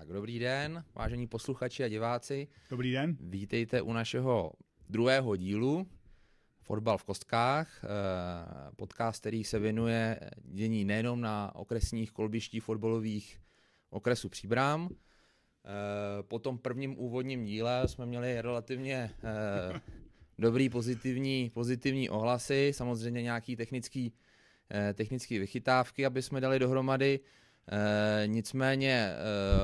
Tak dobrý den, vážení posluchači a diváci. Dobrý den. Vítejte u našeho druhého dílu Fotbal v kostkách, podcast, který se věnuje dění nejenom na okresních kolbištích fotbalových okresu Příbram. Po tom prvním úvodním díle jsme měli relativně dobrý pozitivní ohlasy, samozřejmě nějaký technický vychytávky, aby jsme dali dohromady. Nicméně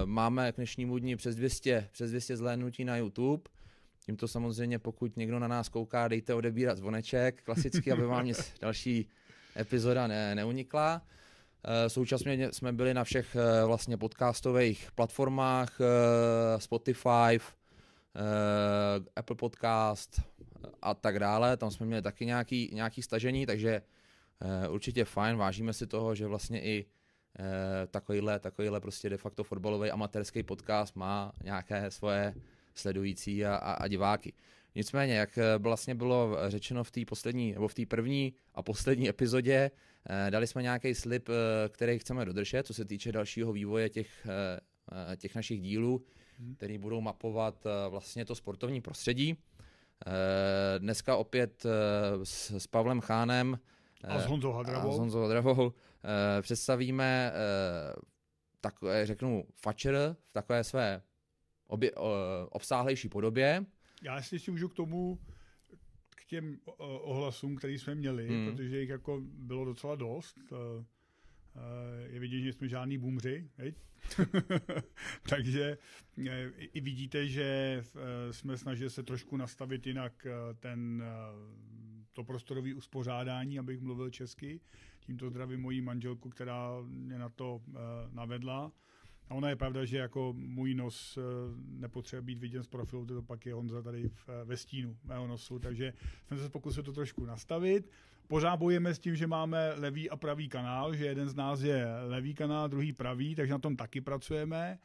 máme k dnešnímu dni přes 200 zhlédnutí na YouTube. Tímto samozřejmě, pokud někdo na nás kouká, dejte odebírat zvoneček, klasicky, aby vám nic další epizoda neunikla. Současně jsme byli na všech vlastně podcastových platformách, Spotify, Apple Podcast a tak dále. Tam jsme měli taky nějaký stažení, takže určitě fajn, vážíme si toho, že vlastně i takovýhle prostě de facto fotbalový amatérský podcast má nějaké svoje sledující a diváky. Nicméně, jak vlastně bylo řečeno v té první a poslední epizodě, dali jsme nějaký slib, který chceme dodržet, co se týče dalšího vývoje těch našich dílů, který budou mapovat vlastně to sportovní prostředí. Dneska opět s Pavlem Chánem a s Honzou Hadravou představíme takové, řeknu, fačer v takové své obsáhlejší podobě. Já si můžu k těm ohlasům, který jsme měli, protože jich jako bylo docela dost. Je vidět, že jsme žádný boomři, takže i vidíte, že jsme snažili se trošku nastavit jinak to prostorové uspořádání, abych mluvil česky. Tímto zdravím moji manželku, která mě na to navedla. A ona je pravda, že jako můj nos nepotřebuje být viděn z profilu, to pak je Honza tady ve stínu mého nosu, takže jsme se pokusili to trošku nastavit. Pořád bojujeme s tím, že máme levý a pravý kanál, že jeden z nás je levý kanál, druhý pravý, takže na tom taky pracujeme.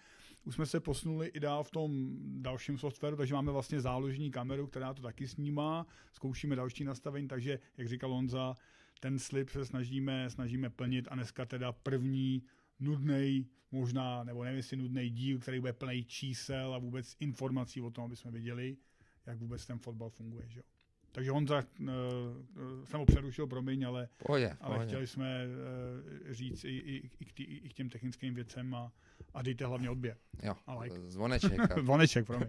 Už jsme se posunuli i dál v tom dalším softwaru, takže máme vlastně záložní kameru, která to taky snímá. Zkoušíme další nastavení, takže, jak říkal Honza, ten slib se snažíme plnit a dneska teda první nudnej, možná, nebo nevím, jestli nudnej díl, který bude plný čísel a vůbec informací o tom, aby jsme věděli, jak vůbec ten fotbal funguje. Že? Takže Honza, jsem ho přerušil, promiň, ale chtěli jsme říct i k těm technickým věcem a dejte hlavně odběr. Jo, like. Zvoneček. Zvoneček, promiň.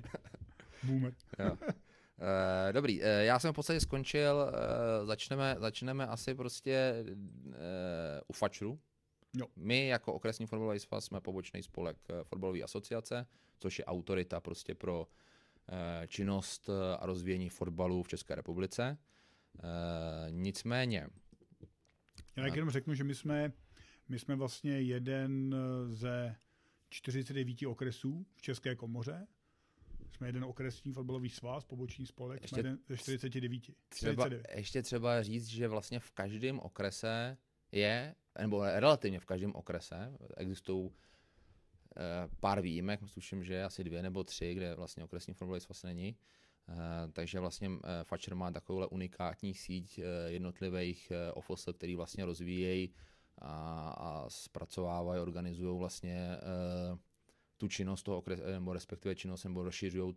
Boomer. Jo. Dobrý, já jsem v podstatě skončil, začneme asi prostě u fačru. Jo. My jako okresní fotbalový svaz jsme pobočný spolek fotbalové asociace, což je autorita prostě pro činnost a rozvíjení fotbalu v České republice. Nicméně... Já jenom řeknu, že my jsme vlastně jeden ze 49 okresů v České komoře. Jsme jeden okresní fotbalový svaz, poboční spolek, jsme jeden ze 49. Ještě třeba říct, že vlastně v každém okrese nebo relativně v každém okrese existují pár výjimek, tuším, že asi 2 nebo 3, kde vlastně okresní fotbalový svaz není. Takže vlastně fačer má takovouhle unikátní síť jednotlivých OFS, který vlastně rozvíjejí a zpracovávají, organizují vlastně tu činnost toho okresu, nebo respektive činnost, nebo rozšiřují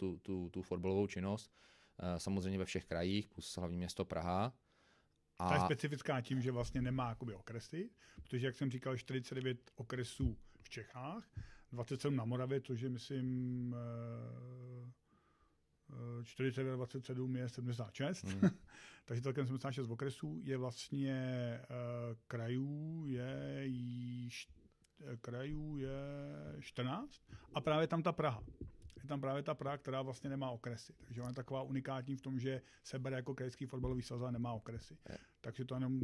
tu fotbalovou činnost. Samozřejmě ve všech krajích, plus hlavní město Praha. Ta je specifická tím, že vlastně nemá jakoby okresy, protože, jak jsem říkal, 49 okresů v Čechách, 27 na Moravě, což je, myslím, 49 a 27 je 76. Takže celkem 76 okresů je vlastně krajů je 14 a právě tam ta Praha. Je tam právě ta Praha, která vlastně nemá okresy. Takže ona je taková unikátní v tom, že se bere jako krajský fotbalový svaz a nemá okresy. Takže to je jenom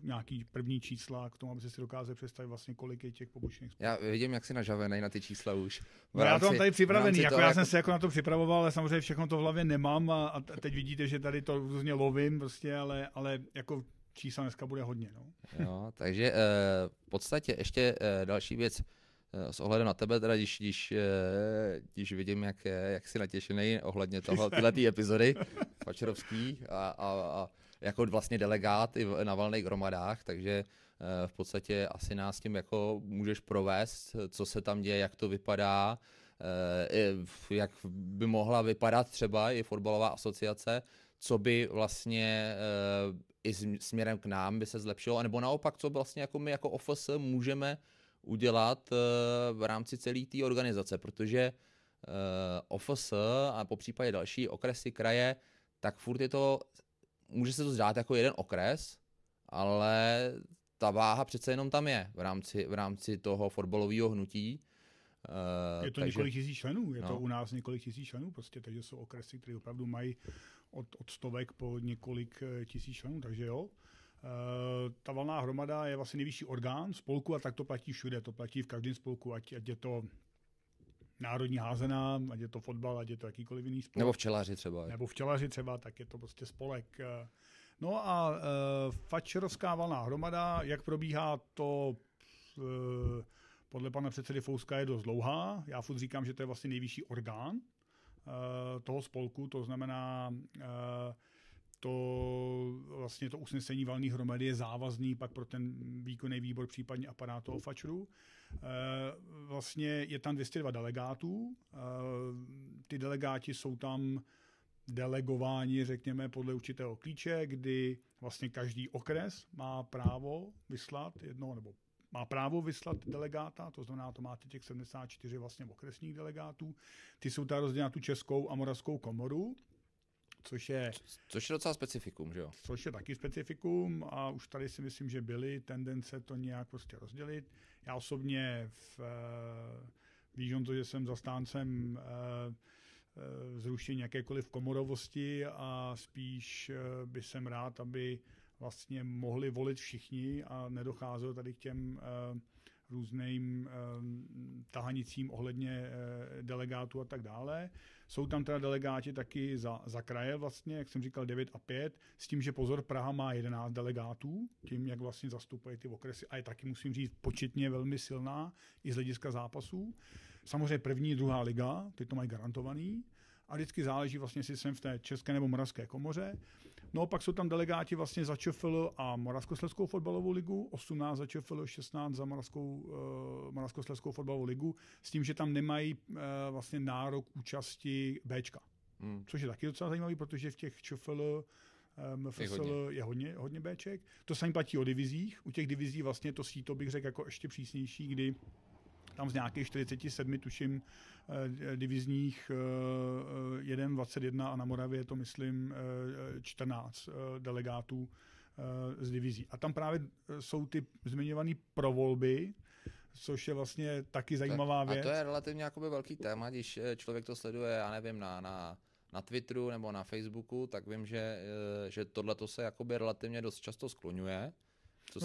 nějaký první čísla k tomu, aby si dokázali představit vlastně, kolik je těch pobočných spolků. Já vidím, jak jsi nažavený na ty čísla už. No já to mám tady připravený, já jsem se jako na to připravoval, ale samozřejmě všechno to v hlavě nemám a teď vidíte, že tady to různě lovím prostě, ale jako čísla dneska bude hodně. No. Jo, takže v podstatě ještě další věc s ohledem na tebe, teda když vidím, jak jsi natěšený ohledně tyhle epizody fačerovský a jako vlastně delegát i na valných hromadách, takže v podstatě asi nás tím jako můžeš provést, co se tam děje, jak to vypadá, jak by mohla vypadat třeba i fotbalová asociace, co by vlastně i směrem k nám by se zlepšilo, nebo naopak, co vlastně jako my jako OFS můžeme udělat v rámci celé té organizace, protože OFS a po případě další okresy, kraje, tak furt je to, může se to zdát jako jeden okres, ale ta váha přece jenom tam je v rámci toho fotbalového hnutí. Je to několik tisíc členů, je to u nás několik tisíc členů, prostě, takže jsou okresy, které opravdu mají od stovek po několik tisíc členů, takže jo. Ta valná hromada je vlastně nejvyšší orgán spolku a tak to platí všude, to platí v každém spolku, ať je to národní házená, ať je to fotbal, ať je to jakýkoliv jiný spolek. Nebo včelaři třeba. Tak je to prostě spolek. No a Fatscherovská valná hromada, jak probíhá to podle pana předsedy Fouska je dost dlouhá. Já furt říkám, že to je vlastně nejvyšší orgán toho spolku, to znamená to usnesení valné hromady je závazný pak pro ten výkonný výbor, případně aparát toho Fatscheru. Vlastně je tam 202 delegátů. Ty delegáti jsou tam delegováni, řekněme, podle určitého klíče, kdy vlastně každý okres má právo vyslat delegáta, to znamená, to máte těch 74 vlastně okresních delegátů. Ty jsou tady rozdělena tu Českou a Moravskou komoru, což je docela specifikum, že jo? Což je taky specifikum a už tady si myslím, že byly tendence to nějak prostě rozdělit. Já osobně víš, že jsem zastáncem zrušení jakékoliv komorovosti a spíš by jsem rád, aby vlastně mohli volit všichni a nedocházelo tady k těm různým tahanicím ohledně delegátů a tak dále. Jsou tam teda delegáti taky za kraje vlastně, jak jsem říkal, 9 a 5, s tím, že pozor, Praha má 11 delegátů, tím, jak vlastně zastupují ty okresy a je taky, musím říct, početně velmi silná i z hlediska zápasů. Samozřejmě první, druhá liga, ty to mají garantovaný a vždycky záleží vlastně, jestli jsem v té České nebo Moravské komoře. No pak jsou tam delegáti vlastně za ČFL a Moravskoslezskou fotbalovou ligu, 18 za ČFL, 16 za Moravskoslezskou fotbalovou ligu, s tím, že tam nemají vlastně nárok účasti Bčka. Což je taky docela zajímavý, protože v těch ČFL MFSL je hodně Bček. To samé platí o divizích. U těch divizí vlastně to síto bych řekl jako ještě přísnější, kdy tam z nějakých 47, tuším, divizních 21 a na Moravě je to, myslím, 14 delegátů z divizí. A tam právě jsou ty zmiňované provolby, což je vlastně taky zajímavá věc. A to je relativně jakoby velký téma, když člověk to sleduje, já nevím, na Twitteru nebo na Facebooku, tak vím, že tohleto se jakoby relativně dost často skloňuje.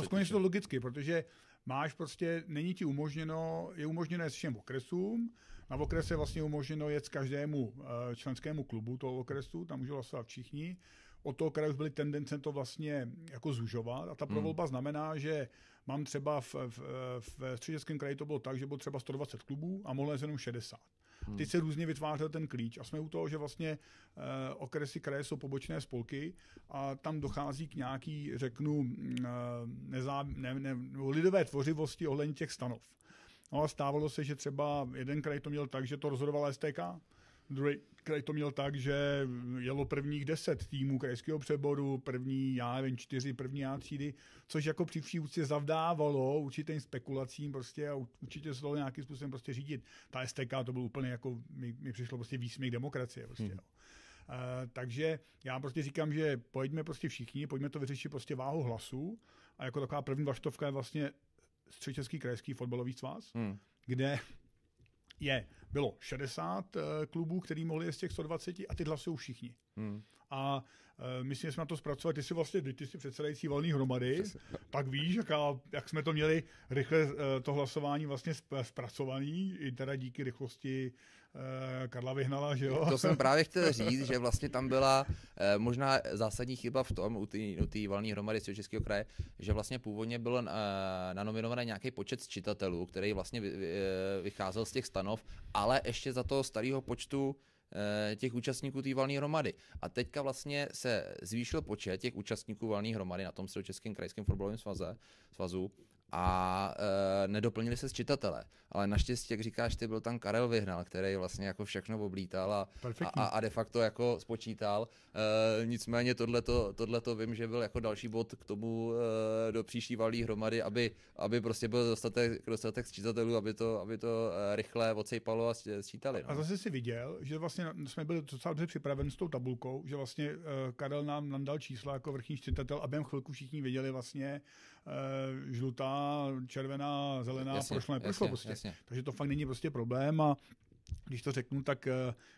Skloňuje se to logicky, protože máš prostě, není ti umožněno, je umožněno jet všem okresům, na okrese vlastně umožněno jet každému členskému klubu toho okresu, tam můžou hlasovat všichni. Od toho kraje už byly tendence to vlastně jako zužovat a ta provolba znamená, že mám třeba v Středočeském kraji to bylo tak, že bylo třeba 120 klubů a mohlo jet jenom 60. Teď se různě vytvářel ten klíč a jsme u toho, že vlastně okresy kraje jsou pobočné spolky a tam dochází k nějaký, řeknu, lidové tvořivosti ohledně těch stanov. No a stávalo se, že třeba jeden kraj to měl tak, že to rozhodoval STK, druhý kraj to měl tak, že jelo prvních 10 týmů krajského přeboru, první, já nevím, 4 první A třídy, což jako při vší úctě zavdávalo určitým spekulacím prostě a určitě se to nějakým způsobem prostě řídit. Ta STK to byl úplně jako, mi přišlo prostě výsměch demokracie prostě. Takže já prostě říkám, že pojďme prostě všichni, pojďme to vyřešit prostě váhu hlasu a jako taková první vlaštovka je vlastně Středočeský krajský fotbalový svaz, kde bylo 60 klubů, který mohli z těch 120 a ty hlasují všichni. A myslím, že jsme na to zpracovali. Ty jsi předsedající valný hromady, tak víš, jak jsme to měli rychle to hlasování vlastně zpracovaný, i teda díky rychlosti Karla Vyhnala, že jo? To jsem právě chtěl říct, že vlastně tam byla možná zásadní chyba v tom, u té valné hromady Středočeského kraje, že vlastně původně byl nanominovaný nějaký počet čitatelů, který vlastně vycházel z těch stanov, ale ještě za toho starého počtu těch účastníků té valné hromady. A teďka vlastně se zvýšil počet těch účastníků valné hromady na tom Středočeském krajském fotbalovém svazu a nedoplnili se sčitatelé. Ale naštěstí, jak říkáš, ty byl tam Karel Vyhnal, který vlastně jako všechno oblítal a de facto jako spočítal. Nicméně tohleto vím, že byl jako další bod k tomu do příští valné hromady, aby prostě byl dostatek sčítatelů, aby to rychle odsejpalo a sčítali. No. A zase si viděl, že vlastně jsme byli docela dobře připraveni s tou tabulkou, že vlastně Karel nám dal čísla jako vrchní sčítatel a během chvilku všichni věděli vlastně žlutá, červená, zelená, prošlo, neprošlo prostě. Jasně. Takže to fakt není prostě problém a když to řeknu, tak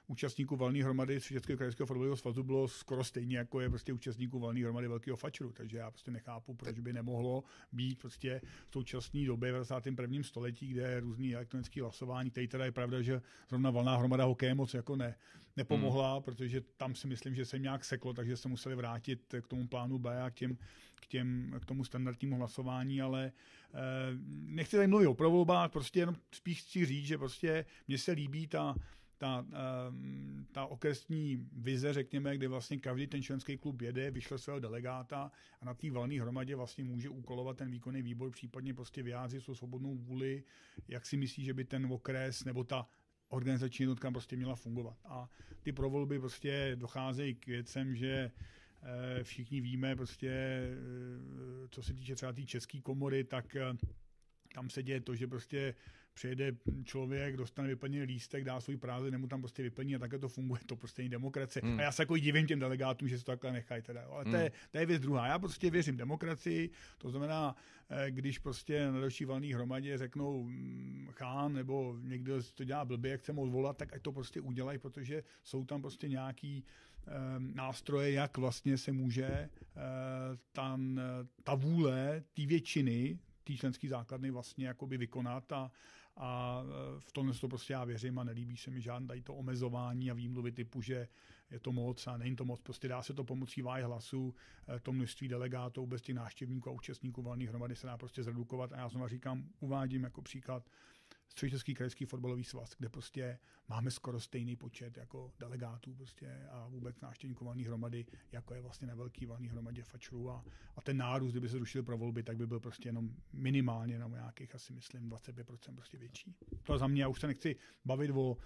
účastníků valné hromady Českého krajského fotbalového svazu bylo skoro stejně, jako je prostě účastníků valné hromady Velkého fačru. Takže já prostě nechápu, proč by nemohlo být prostě v současné době v 21. století, kde je různý elektronický hlasování, který teda je pravda, že zrovna valná hromada hokeje moc jako nepomohla, protože tam si myslím, že se nějak seklo, takže se museli vrátit k tomu plánu B a k tomu standardnímu hlasování, ale nechci tady mluvit o provolbách, prostě jenom spíš chci říct, že prostě mně se líbí ta okresní vize, řekněme, kde vlastně každý ten členský klub jede, vyšle svého delegáta a na té valné hromadě vlastně může úkolovat ten výkonný výbor, případně prostě vyjádřit svou svobodnou vůli, jak si myslí, že by ten okres nebo ta organizační jednotka prostě měla fungovat. A ty provolby prostě docházejí k věcem, že všichni víme prostě, co se týče třeba té české komory, tak tam se děje to, že prostě přijede člověk, dostane vyplněný lístek, dá svůj prázdek, nemu tam prostě vyplní a takhle to funguje, to prostě není demokracie. A já se jako divím těm delegátům, že se to takhle nechají teda. Ale to je věc druhá. Já prostě věřím demokracii, to znamená, když prostě na další valné hromadě řeknou Chán nebo někdo to dělá blbě, jak chce mu odvolat, tak ať to prostě udělají, protože jsou tam prostě nějaký nástroje, jak vlastně se může ta vůle té většiny, té členské základny vlastně jakoby vykonat a v tomhle to prostě já věřím a nelíbí se mi žádné tady to omezování a výmluvy typu, že je to moc a není to moc. Prostě dá se to pomocí váhy hlasů, to množství delegátů bez těch návštěvníků a účastníků valné hromady se dá prostě zredukovat a já znovu říkám, uvádím jako příklad Středočeský krajský fotbalový svaz, kde prostě máme skoro stejný počet jako delegátů prostě a vůbec návštěvníků valné hromady, jako je vlastně na velký valné hromadě fačrů a ten nárůst, kdyby se rušil pro volby, tak by byl prostě jenom minimálně na nějakých asi myslím 25% prostě větší. To za mě, já už se nechci bavit o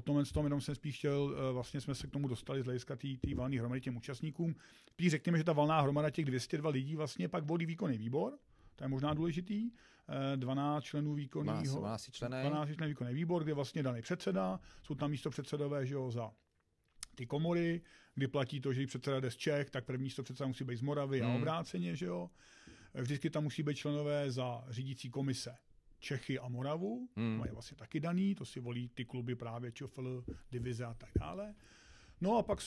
tomhle, jenom jsem spíš chtěl, vlastně jsme se k tomu dostali z hlediska té valné hromady těm účastníkům. Spíš řekněme, že ta valná hromada těch 202 lidí vlastně pak volí výkonný výbor. To je možná důležitý. 12 členů výkonného. 12 členů výkonný výbor, kde vlastně daný předseda, jsou tam místopředsedové, že jo, za ty komory, kdy platí to, že když předseda jde z Čech, tak první místopředseda musí být z Moravy a obráceně, že jo. Vždycky tam musí být členové za řídící komise Čechy a Moravu, mají vlastně taky daný, to si volí ty kluby právě ČFL, divize a tak dále. No a pak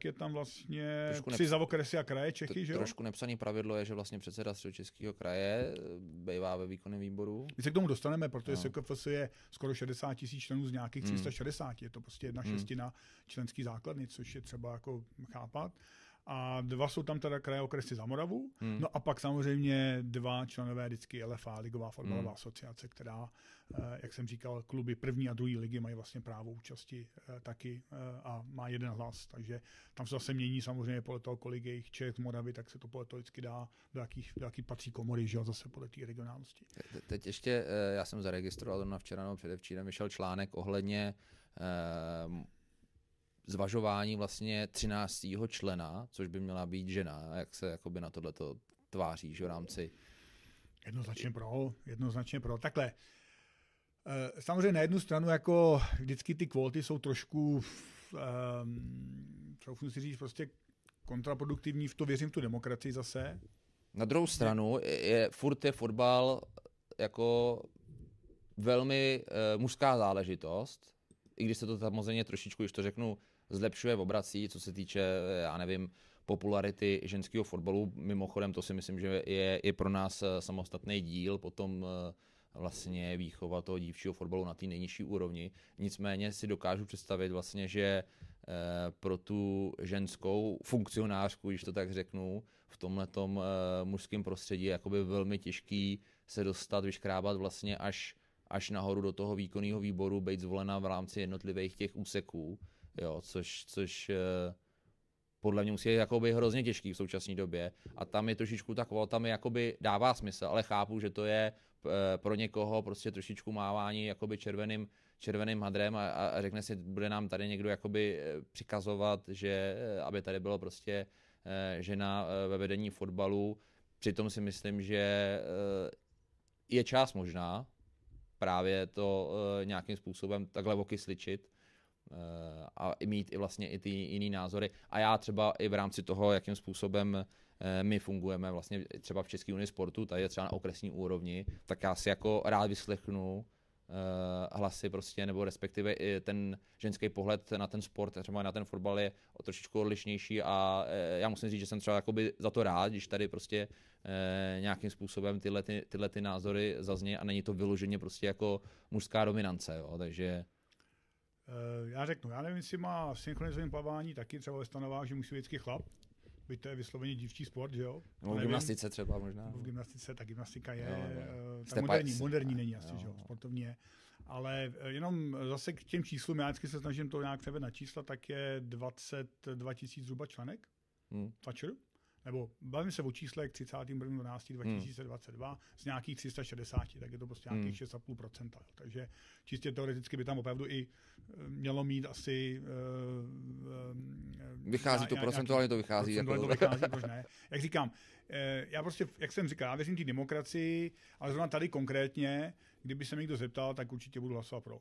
je tam vlastně tři za okresy a kraje Čechy, že jo? Trošku nepsaný pravidlo je, že vlastně předseda Středočeského kraje bývá ve výkonném výboru. My se k tomu dostaneme, protože SKFS je skoro 60 000 členů z nějakých 360. Je to prostě 1/6 členský základny, což je třeba jako chápat. A 2 jsou tam teda kraje okresy za Moravu. No a pak samozřejmě 2 členové vždycky LFA, Ligová fotbalová asociace, která, jak jsem říkal, kluby první a druhé ligy mají vlastně právo účasti taky a má jeden hlas. Takže tam se zase mění samozřejmě podle toho, kolik je jich Čech z Moravy, tak se to podle toho vždycky dá, do jaký patří komory, že jo, zase podle té regionálnosti. Teď ještě, já jsem zaregistroval na včera nebo předevčírem, vyšel článek ohledně zvažování vlastně 13. člena, což by měla být žena. Jak se jakoby na tohleto tváříš v rámci? Jednoznačně pro. Takhle. Samozřejmě na jednu stranu jako vždycky ty kvóty jsou trošku, troufnu si říct, prostě kontraproduktivní, v to věřím tu demokracii zase. Na druhou stranu furt je fotbal jako velmi mužská záležitost, i když se to samozřejmě trošičku, když to řeknu, zlepšuje v obrací, co se týče, já nevím, popularity ženského fotbalu. Mimochodem, to si myslím, že je pro nás samostatný díl, potom vlastně výchova toho dívčího fotbalu na té nejnižší úrovni. Nicméně si dokážu představit vlastně, že pro tu ženskou funkcionářku, když to tak řeknu, v tomhletom mužském prostředí je jakoby velmi těžký se dostat, vyškrábat vlastně až nahoru do toho výkonného výboru, být zvolena v rámci jednotlivých těch úseků, jo, což podle mě musí jakoby hrozně těžký v současné době a tam je trošičku ta kvóta mi jakoby dává smysl, ale chápu, že to je pro někoho prostě trošičku mávání jakoby červeným hadrem a řekne si, bude nám tady někdo jakoby přikazovat, že aby tady bylo prostě žena ve vedení fotbalu. Přitom si myslím, že je čas možná právě to nějakým způsobem takhle okysličit a mít i vlastně i ty jiný názory. A já třeba i v rámci toho, jakým způsobem my fungujeme vlastně třeba v České unii sportu, tady je třeba na okresní úrovni, tak já si jako rád vyslechnu hlasy prostě, nebo respektive i ten ženský pohled na ten sport, třeba na ten fotbal je trošičku odlišnější a já musím říct, že jsem třeba jakoby za to rád, když tady prostě nějakým způsobem tyhle ty názory zazní a není to vyloženě prostě jako mužská dominance, jo, takže... Já řeknu, já nevím, jestli má synchronizované plavání taky třeba ve stanovách, že musí být vždycky chlap, byť to je vysloveně dívčí sport, že jo? No, v gymnastice třeba možná. V gymnastice, ta gymnastika je, tak moderní není asi, že jo, sportovní je. Ale jenom zase k těm číslům, já vždycky se snažím to nějak převést na čísla, tak je 22 000 zhruba členek Fatcher. Nebo bavím se o číslech 31.12.2022 z nějakých 360, tak je to prostě nějakých 6,5%. Takže čistě teoreticky by tam opravdu i mělo mít asi... Vychází to procentuálně, to vychází. Jako... to vychází, proč ne. Jak říkám, já prostě, jak jsem říkal, já věřím té demokracii, ale zrovna tady konkrétně, kdyby se mě někdo zeptal, tak určitě budu hlasovat pro.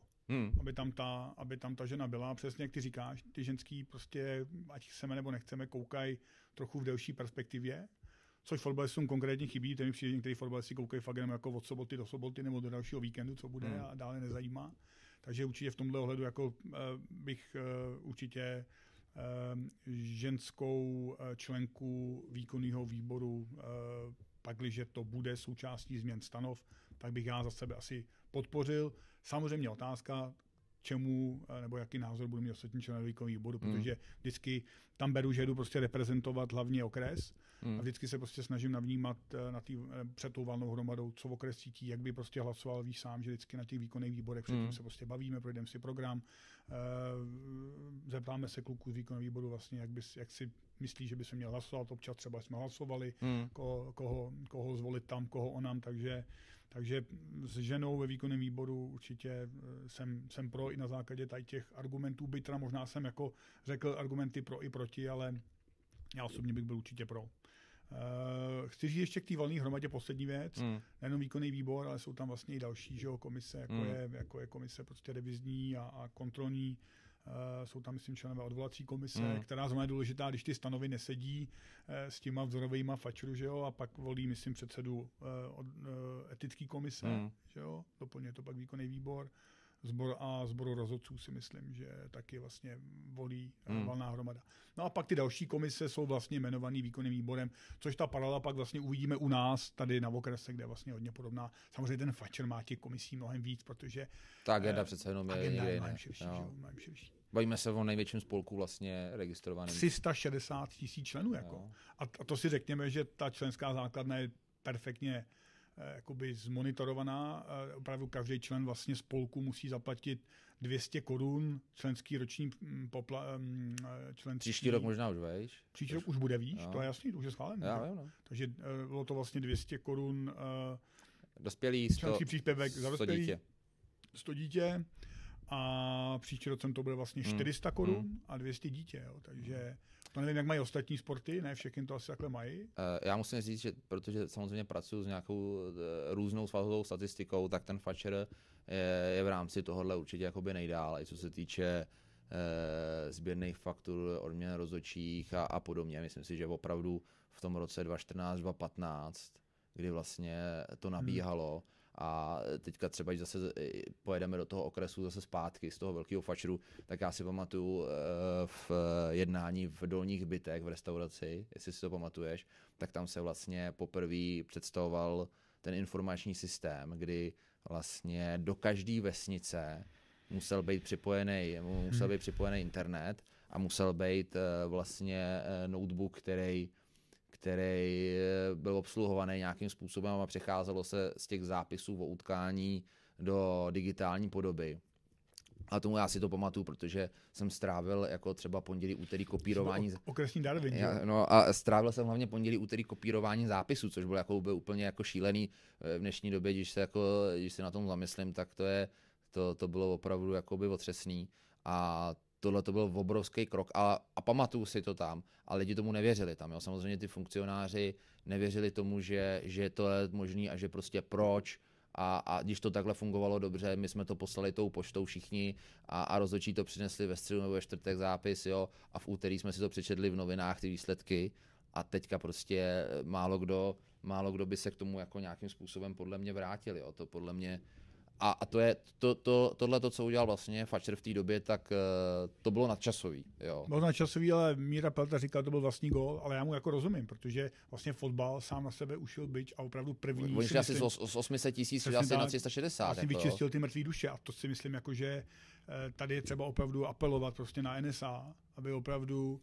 Aby tam ta žena byla. Přesně jak ty říkáš, ty ženský prostě, ať chceme nebo nechceme, koukají trochu v delší perspektivě, což fotbalistům konkrétně chybí. Ten mi přijde, některý fotbalisti koukají fakt jenom jako od soboty do soboty nebo do dalšího víkendu, co bude a dále nezajímá. Takže určitě v tomhle ohledu jako bych určitě ženskou členku výkonného výboru, pakliže to bude součástí změn stanov, tak bych já za sebe asi podpořil. Samozřejmě otázka, čemu nebo jaký názor budu mít ostatní členové výkonného výboru, protože vždycky tam beru, že jdu prostě reprezentovat hlavně okres a vždycky se prostě snažím navnímat před tou valnou hromadou, co okres cítí, jak by prostě hlasoval, víš sám, že vždycky na těch výkonných výborech předtím se prostě bavíme, projdeme si program, zeptáme se kluků z výkonného výboru vlastně, jak si myslí, že by se měl hlasovat, občas třeba jsme hlasovali, koho zvolit tam, koho onam, takže s ženou ve výkonném výboru určitě jsem pro i na základě tady těch argumentů, byť teda možná jsem jako řekl argumenty pro i proti, ale já osobně bych byl určitě pro. Chci říct ještě k té valné hromadě poslední věc, nejenom výkonný výbor, ale jsou tam vlastně i další, že jo, komise, jako je komise prostě revizní a kontrolní. Jsou tam, myslím, členové odvolací komise, která zrovna je důležitá, když ty stanovy nesedí s těma vzorovejma Fatcherů, že jo, a pak volí, myslím, předsedu etický komise, že jo, doplňuje to pak výkonný výbor, sboru rozhodců si myslím, že taky vlastně volí valná hromada. No a pak ty další komise jsou vlastně jmenovaný výkonným výborem, což ta paralela pak vlastně uvidíme u nás tady na okrese, kde je vlastně hodně podobná. Samozřejmě ten Fatcher má těch komisí mnohem víc, protože ta agenda přece jenom je mnohem širší, mnohem širší. Bavíme se o největším spolku vlastně registrovaném. 360 000 členů jako. A to si řekněme, že ta členská základna je perfektně jakoby zmonitorovaná. Opravdu každý člen vlastně spolku musí zaplatit 200 korun členský roční členský. Příští rok možná už vejš. Příští rok už bude výš, to je jasný, to už je schválené. No. Takže bylo to vlastně 200 korun dospělý, členský příspěvek za dospělý, 100 dítě a příští rok to bude vlastně 400 korun a 200 dítě, jo. Takže to nevím, jak mají ostatní sporty, ne všechny to asi takhle mají. Já musím říct, že protože samozřejmě pracuji s nějakou různou svazovou statistikou, tak ten Fatcher je v rámci tohohle určitě jakoby nejdál, i co se týče sběrných faktur, odměn rozhodčích a podobně. Myslím si, že opravdu v tom roce 2014, 2015, kdy vlastně to nabíhalo, a teďka třeba, když zase pojedeme do toho okresu zase zpátky z toho velkého Fatcheru, tak já si pamatuju v jednání v Dolních Bytech v restauraci, jestli si to pamatuješ, tak tam se vlastně poprvé představoval ten informační systém, kdy vlastně do každé vesnice musel být připojený internet a musel být vlastně notebook, který byl obsluhovaný nějakým způsobem a přecházelo se z těch zápisů o utkání do digitální podoby. A tomu já si to pamatuju, protože jsem strávil jako třeba pondělí, úterý kopírování. Okresní Darwin, no a strávil jsem hlavně pondělí, úterý kopírování zápisů, což bylo jako úplně jako šílený v dnešní době, když se na tom zamyslím, tak to bylo opravdu jakoby otřesný. A tohle to byl obrovský krok a pamatuju si to tam, a lidi tomu nevěřili tam. Jo. Samozřejmě ty funkcionáři nevěřili tomu, že to je možný a že prostě proč. A když to takhle fungovalo dobře, my jsme to poslali tou poštou všichni a rozhodčí to přinesli ve středu nebo ve čtvrtek zápis, jo, a v úterý jsme si to přečetli v novinách, ty výsledky, a teďka prostě málo kdo by se k tomu jako nějakým způsobem podle mě vrátil, jo, to podle mě. A to je tohle, co udělal vlastně Fatcher v té době, tak to bylo nadčasový. Jo. Bylo nadčasový, ale Míra Pelta říkal, to byl vlastní gól, ale já mu jako rozumím, protože vlastně fotbal sám na sebe ušil bič a opravdu první. Oni šli asi z 800 000 asi na 360. Vlastně jako vyčistil ty mrtvý duše a to si myslím, jako, že tady je třeba opravdu apelovat prostě na NSA, aby opravdu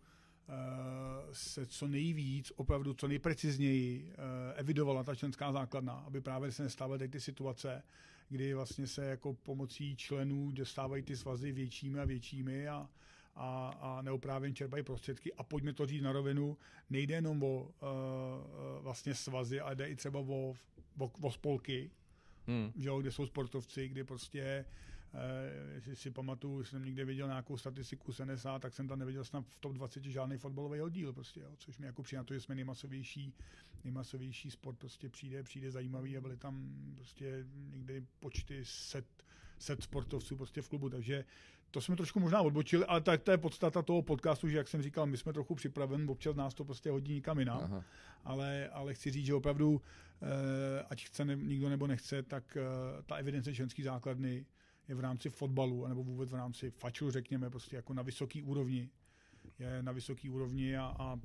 se co nejvíc, opravdu co nejprecizněji evidovala ta členská základna, aby právě se nestávaly ty situace, kdy vlastně se jako pomocí členů dostávají ty svazy většími a většími a neoprávněně čerpají prostředky. A pojďme to říct na rovinu, nejde jenom o vlastně svazy, ale jde i třeba o spolky, kde jsou sportovci, kdy prostě jestli si pamatuju, jsem někde viděl nějakou statistiku z NSA, tak jsem tam neviděl snad v top 20 žádný fotbalový oddíl, prostě, jo, což mi jako přijde na to, že jsme nejmasovější sport, prostě přijde zajímavý a byly tam prostě někdy počty set sportovců prostě v klubu, takže to jsme trošku možná odbočili, ale tak to je podstata toho podcastu, že jak jsem říkal, my jsme trochu připraveni, občas nás to prostě hodí nikam jinam, ale chci říct, že opravdu, ať chce nikdo nebo nechce, tak ta evidence členské základny je v rámci fotbalu, nebo vůbec v rámci faču, řekněme, prostě jako na vysoký úrovni. Je na vysoký úrovni a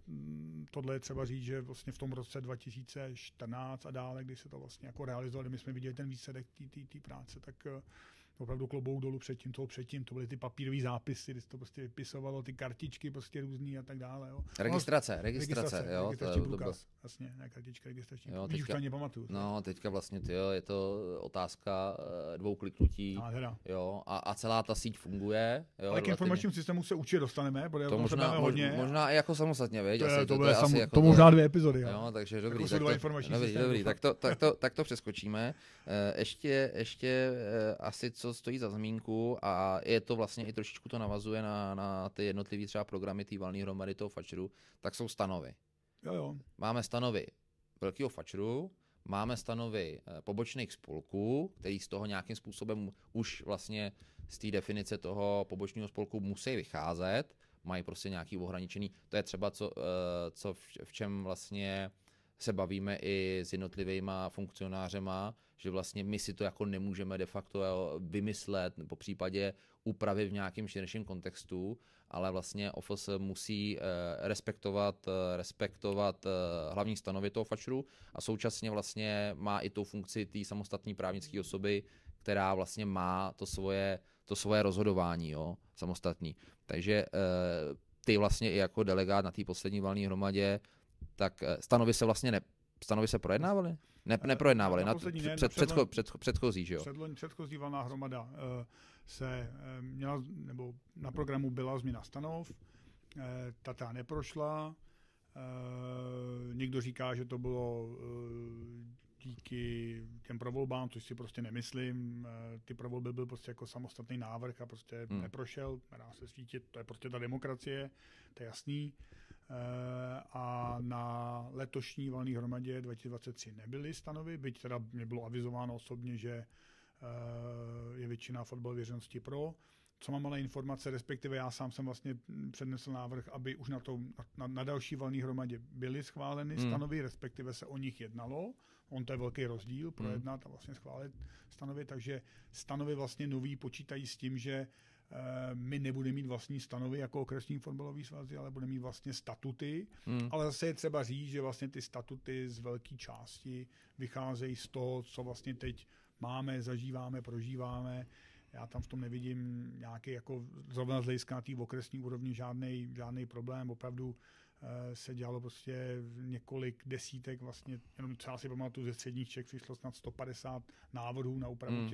tohle je třeba říct, že vlastně v tom roce 2014 a dále, kdy se to vlastně jako realizovalo, my jsme viděli ten výsledek té práce, tak opravdu klobouk dolů předtím, to byly ty papírové zápisy, kdy se to prostě vypisovalo, ty kartičky prostě různý a tak dále. Jo. Registrace, jo. Registrační průkaz, jasně, ne kartička registrační. Jo, už to nepamatuju. No, teďka vlastně je to otázka 2 kliknutí, jo, a celá ta síť funguje. Jo, ale k informačnímu systému se určitě dostaneme, protože to možná i jako samostatně, veď? To možná 2 epizody. Jo, takže dobrý, dobrý, tak to přeskočíme. Ještě asi co stojí za zmínku, a je to vlastně i trošičku to navazuje na ty jednotlivé třeba programy té valné hromady toho Fatcheru, tak jsou stanovy. Jo. Máme stanovy velkého Fatcheru, máme stanovy pobočných spolků, který z toho nějakým způsobem už vlastně z té definice toho pobočného spolku musí vycházet, mají prostě nějaký ohraničený, to je třeba v čem vlastně se bavíme i s jednotlivýma funkcionářema, že vlastně my si to jako nemůžeme de facto vymyslet, po případě upravit v nějakém širším kontextu, ale vlastně OFS musí respektovat hlavní stanovy toho Fatcheru a současně vlastně má i tu funkci té samostatné právnické osoby, která vlastně má to svoje rozhodování, jo, samostatný. Takže ty vlastně i jako delegát na té poslední valné hromadě, tak stanovy se projednávaly? Neprojednávali, předchozí, že jo? Předchozí valná hromada se měla, nebo na programu byla změna stanov, ta neprošla, někdo říká, že to bylo díky těm provolbám, což si prostě nemyslím, ty provolby byl prostě jako samostatný návrh a prostě neprošel, nedá se svítit, to je prostě ta demokracie, to je jasný. A na letošní valné hromadě 2023 nebyly stanovy, byť teda mě bylo avizováno osobně, že je většina fotbalové věřenosti pro. Co mám ale informace, respektive já sám jsem vlastně přednesl návrh, aby už na další valné hromadě byly schváleny stanovy, respektive se o nich jednalo. To je velký rozdíl, projednat a vlastně schválit stanovy, takže stanovy vlastně nový počítají s tím, že my nebudeme mít vlastní stanovy jako okresní fotbalový svazy, ale budeme mít vlastně statuty. Ale zase je třeba říct, že vlastně ty statuty z velké části vycházejí z toho, co vlastně teď máme, zažíváme, prožíváme. Já tam v tom nevidím nějaký jako zrovna z hlediska té okresní úrovni žádný problém. Opravdu se dělalo prostě několik desítek vlastně, jenom třeba si pamatuju, ze středních Čech přišlo snad 150 návrhů na úpravu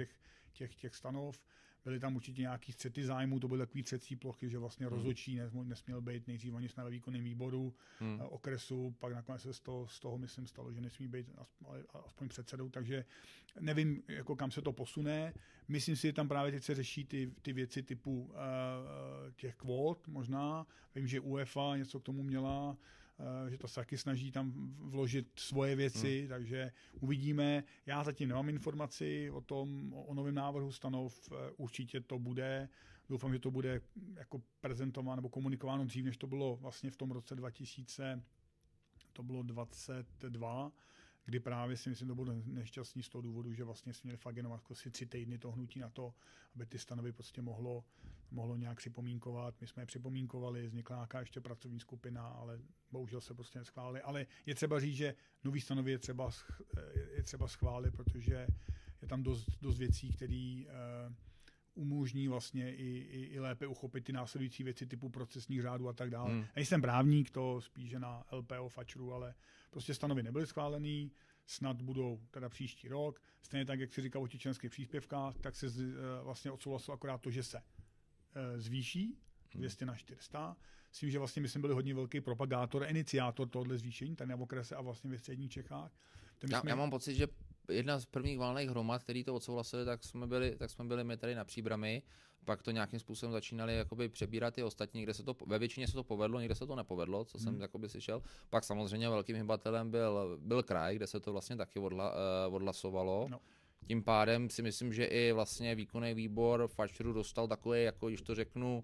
těch stanov. byly tam určitě nějaký střety zájmu, to byly takový třecí plochy, že vlastně rozhodčí nesměl být, nejdřív oni jsme ve výkonném výboru okresu, pak nakonec se z toho myslím stalo, že nesmí být aspoň předsedou, takže nevím, jako kam se to posune. Myslím si, že tam právě teď se řeší ty věci typu těch kvót možná. Vím, že UEFA něco k tomu měla, že to se taky snaží tam vložit svoje věci, takže uvidíme. Já zatím nemám informaci o novém návrhu stanov, určite to bude. Doufám, že to bude jako prezentováno nebo komunikováno dřív, než to bylo vlastně v tom roce 2022, kdy právě si myslím, to bylo nešťastný z toho důvodu, že vlastně jsme měli fakt jenom jako si 3 týdny to hnutí na to, aby ty stanovy prostě mohlo nějak připomínkovat. My jsme je připomínkovali, vznikla nějaká ještě pracovní skupina, ale bohužel se prostě neschválili. Ale je třeba říct, že nový stanovy je třeba schválit, protože je tam dost věcí, které umožní vlastně i lépe uchopit ty následující věci typu procesních řádů a tak dále. Nejsem právník, to spíše na LPO fačru, ale prostě stanovy nebyly schválený, snad budou teda příští rok. Stejně tak, jak si říkal o těch členských příspěvkách, tak se vlastně odsouhlasilo akorát to, že se zvýší 200 na 400. S tím, že vlastně my jsme byli hodně velký propagátor, iniciátor tohoto zvýšení, tady na okrese a vlastně ve středních Čechách. Já mám pocit, že jedna z prvních valných hromad, který to odsouhlasili, tak jsme byli my tady na Příbrami, pak to nějakým způsobem začínali jakoby přebírat i ostatní, kde se to ve většině se to povedlo, někde se to nepovedlo, co jsem jakoby slyšel. Pak samozřejmě velkým hybatelem byl kraj, kde se to vlastně taky odhlasovalo. No. Tím pádem si myslím, že i vlastně výkonný výbor fačru dostal takový, jako když to řeknu,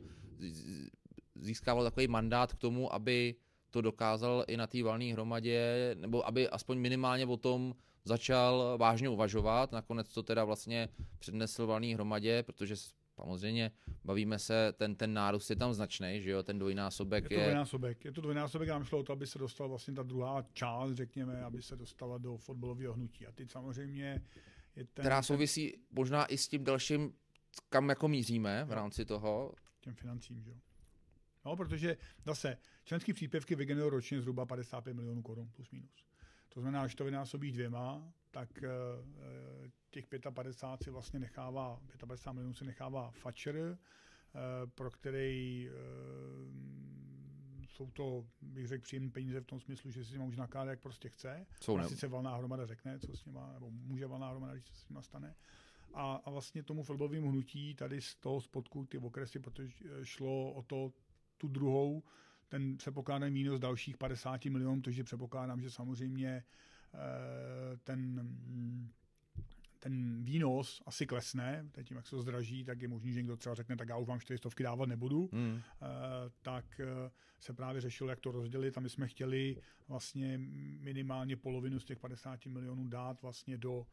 získával takový mandát k tomu, aby to dokázal i na té valné hromadě, nebo aby aspoň minimálně o tom začal vážně uvažovat. Nakonec to teda vlastně přednesl valné hromadě, protože samozřejmě bavíme se, ten nárůst je tam značný, že jo, ten dvojnásobek je to dvojnásobek, nám šlo o to, aby se dostala vlastně ta druhá část, řekněme, aby se dostala do fotbalového hnutí. A teď samozřejmě je která souvisí možná i s tím dalším, kam jako míříme v rámci toho. Těm financím, že jo. No, protože zase členské příspěvky vygenerují ročně zhruba 55 milionů korun plus minus. To znamená, že to vynásobí 2, tak těch 55 si vlastně nechává, 55 milionů si nechává fačer, pro který jsou to, bych řekl, příjemné peníze v tom smyslu, že si s nimi už nakládá, jak prostě chce. Sice valná hromada řekne, co s nima, nebo může valná hromada, když se s nima stane. A vlastně tomu fotbalovému hnutí tady z toho spodku ty okresy, protože šlo o to, tu druhou, ten předpokládám výnos dalších 50 milionů, protože předpokládám, že samozřejmě ten výnos asi klesne, teď tím, jak se to zdraží, tak je možný, že někdo třeba řekne, tak já už vám 400 dávat nebudu, tak se právě řešilo, jak to rozdělit a my jsme chtěli vlastně minimálně polovinu z těch 50 milionů dát vlastně do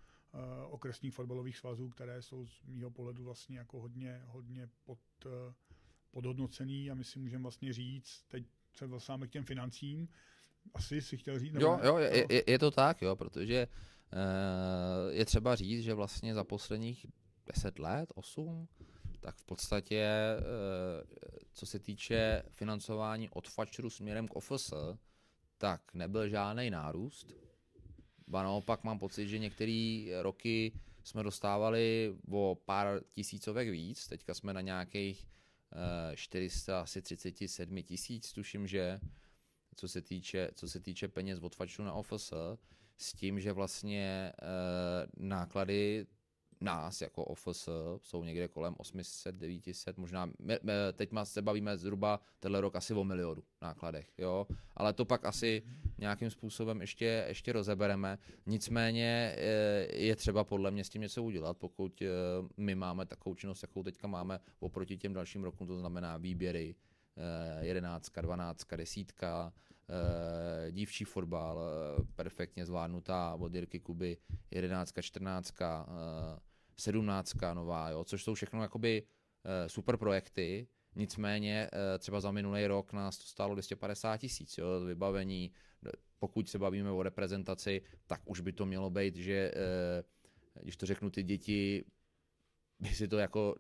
okresních fotbalových svazů, které jsou z mýho pohledu vlastně jako hodně podhodnocený a my si můžeme vlastně říct, teď se dostáváme k těm financím, asi si chtěl říct? Jo, je to tak, jo, protože je třeba říct, že vlastně za posledních 10 let, 8, tak v podstatě, co se týče financování od fačru směrem k OFS, tak nebyl žádný nárůst. Ba naopak mám pocit, že některé roky jsme dostávali o pár tisícovek víc, teďka jsme na nějakých 437 tisíc, tuším, že co se týče peněz od fačru na OFS, s tím, že vlastně náklady nás jako OFS jsou někde kolem 800, 900, možná, teď se bavíme zhruba tenhle rok asi o 1 milionu nákladech, jo, ale to pak asi nějakým způsobem ještě rozebereme, nicméně je třeba podle mě s tím něco udělat, pokud my máme takovou činnost, jakou teďka máme oproti těm dalším rokům, to znamená výběry, 11, 12, 10, dívčí fotbal, perfektně zvládnutá od Jirky Kuby, 11, 14, 17 nová, jo, což jsou všechno jakoby super projekty, nicméně třeba za minulý rok nás to stálo 250 tisíc, vybavení, pokud se bavíme o reprezentaci, tak už by to mělo být, že když to řeknu, ty děti by si to jako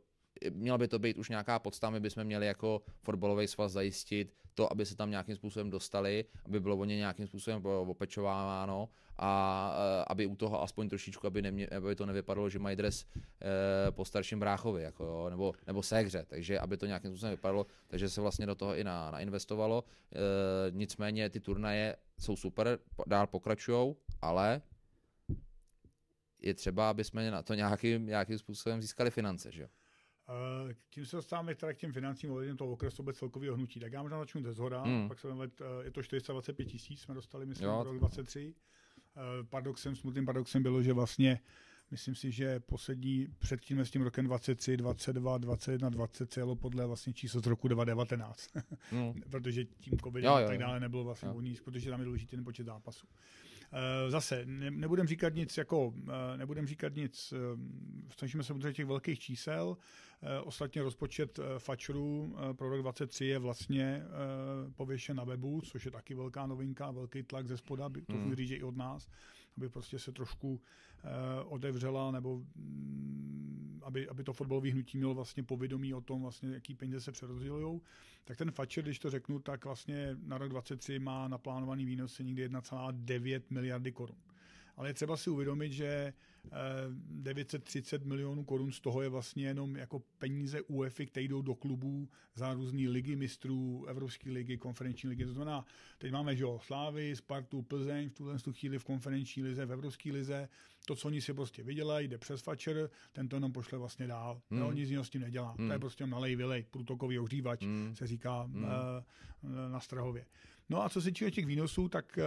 měla by to být už nějaká podsta, my bychom měli jako fotbalový svaz zajistit to, aby se tam nějakým způsobem dostali, aby bylo o ně nějakým způsobem opečováváno a aby u toho aspoň trošičku, aby to nevypadalo, že mají dres po starším bráchovi, jako jo, nebo ségře, takže aby to nějakým způsobem vypadalo, takže se vlastně do toho i nainvestovalo. Nicméně ty turnaje jsou super, dál pokračujou, ale je třeba, aby jsme na to nějakým způsobem získali finance, že jo? Tím se dostáváme teda k těm financím ohledně toho okresu bez celkového hnutí. Tak já možná začnu ze zhora, pak se je to 425 000, jsme dostali, myslím, v rok 23. Smutným paradoxem bylo, že vlastně, myslím si, že předtím s tím rokem 23, 22, 21, 20 se jelo podle vlastně číslo z roku 2019. Protože tím covidem a tak dále nebylo vlastně nic, protože tam je důležitý ten počet zápasů. Zase, nebudem říkat nic, snažíme se udržet těch velkých čísel. Ostatně rozpočet Fatcheru pro rok 23 je vlastně pověšen na webu, což je taky velká novinka, velký tlak ze spoda, to můžu říct, že i od nás, aby prostě se trošku otevřela, nebo aby to fotbalové hnutí mělo vlastně povědomí o tom, vlastně, jaký peníze se přerozdělují. Tak ten Fatcher, když to řeknu, tak vlastně na rok 23 má naplánovaný výnosy někdy 1,9 miliardy korun. Ale je třeba si uvědomit, že 930 milionů korun z toho je vlastně jenom jako peníze UEFA, které jdou do klubů za různé ligy mistrů, Evropské ligy, konferenční ligy. To znamená, teď máme, že Slávy, Spartu, Plzeň, v tuhle chvíli v konferenční lize, v Evropské lize. To, co oni si prostě vydělají, jde přes Fatcher, ten to jenom pošle vlastně dál. No, nic jiného s tím nedělá. To je prostě nalej, vylej, průtokový ohřívač, se říká na Strahově. No a co se týče těch výnosů, tak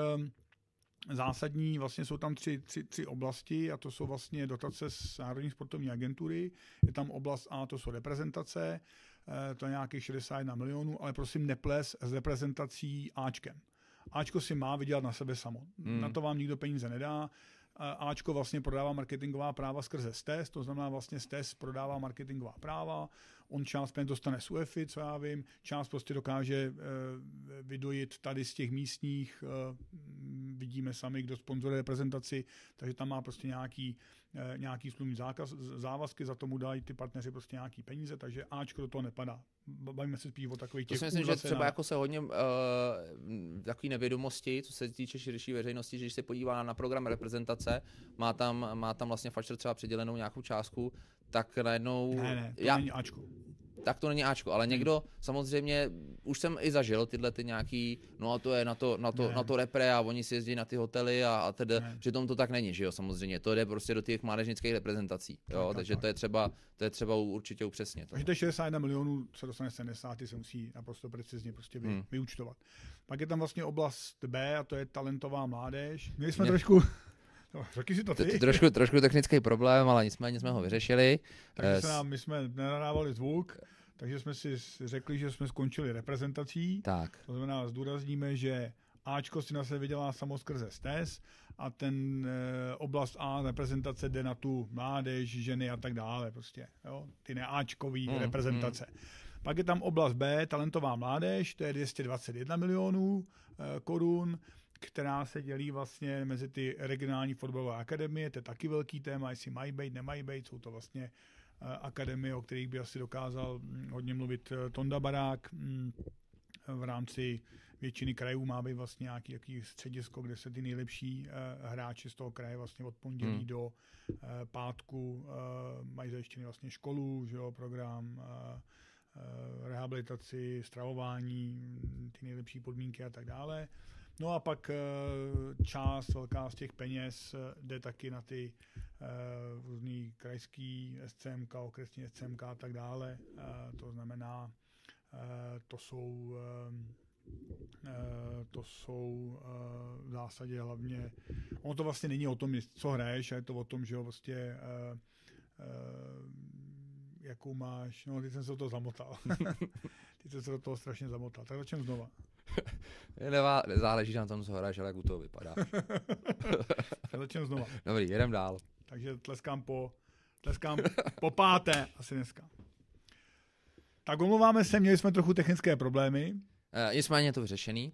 zásadní, vlastně jsou tam tři oblasti a to jsou vlastně dotace z Národní sportovní agentury. Je tam oblast A, to jsou reprezentace, to je nějakých 61 milionů, ale prosím neples s reprezentací Ačkem. Ačko si má vydělat na sebe samo. Na to vám nikdo peníze nedá. Ačko vlastně prodává marketingová práva skrze STES, to znamená vlastně STES prodává marketingová práva, on část peněz dostane z UEFA, co já vím, část prostě dokáže vydojit tady z těch místních, vidíme sami, kdo sponzoruje reprezentaci, takže tam má prostě nějaký smluvní závazky, za tomu dají ty partneři prostě nějaký peníze, takže Ačko do toho nepadá. Bavíme se spíš o takových těch... To si myslím, že třeba jako se hodně takový nevědomosti, co se týče širší veřejnosti, že když se podívá na program reprezentace, má tam vlastně Fatcher třeba přidělenou nějakou částku, tak najednou... Ne, to není Ačko. Tak to není Ačko, ale někdo samozřejmě, už jsem i zažil tyhle ty nějaký, no a to je na to repre a oni si jezdí na ty hotely a tedy, přitom to tak není, že jo, samozřejmě, to jde prostě do těch mládežnických reprezentací, jo, takže tak. To je třeba určitě upřesnit. Takže to 61 milionů se dostane 70, se musí naprosto precizně prostě vyúčtovat. Pak je tam vlastně oblast B a to je talentová mládež. Měli jsme trošku... No, řekni si to ty. Trošku technický problém, ale nicméně jsme ho vyřešili. Takže my jsme nenadávali zvuk, takže jsme si řekli, že jsme skončili reprezentací. Tak. To znamená, zdůrazníme, že Ačko si na sebe vydělá samo skrze STES a ten oblast A reprezentace jde na tu mládež, ženy a tak dále. Prostě, jo? Ty neáčkový reprezentace. Pak je tam oblast B, talentová mládež, to je 221 milionů korun, která se dělí vlastně mezi ty regionální fotbalové akademie, to je taky velký téma, jestli mají být, nemají být, jsou to vlastně akademie, o kterých by asi dokázal hodně mluvit Tonda Barák. V rámci většiny krajů má být vlastně nějaký středisko, kde se ty nejlepší hráči z toho kraje vlastně od pondělí do pátku mají zajištěný vlastně školu, že jo, program, rehabilitaci, stravování, ty nejlepší podmínky a tak dále. No a pak velká z těch peněz jde taky na ty různý krajský SCMK, okresní SCMK a tak dále. To znamená, to jsou v zásadě hlavně, ono to vlastně není o tom, co hraješ, a je to o tom, že jo, vlastně jakou máš, no teď jsem se do toho zamotal. Teď jsem se do toho strašně zamotal, tak začnem znova. Záleží na tom, co hraješ, ale jak u toho vypadá. Začnem znova. Dobrý, jedem dál. Takže tleskám po páté asi dneska. Tak omlouváme se, měli jsme trochu technické problémy. Nicméně je to vyřešený.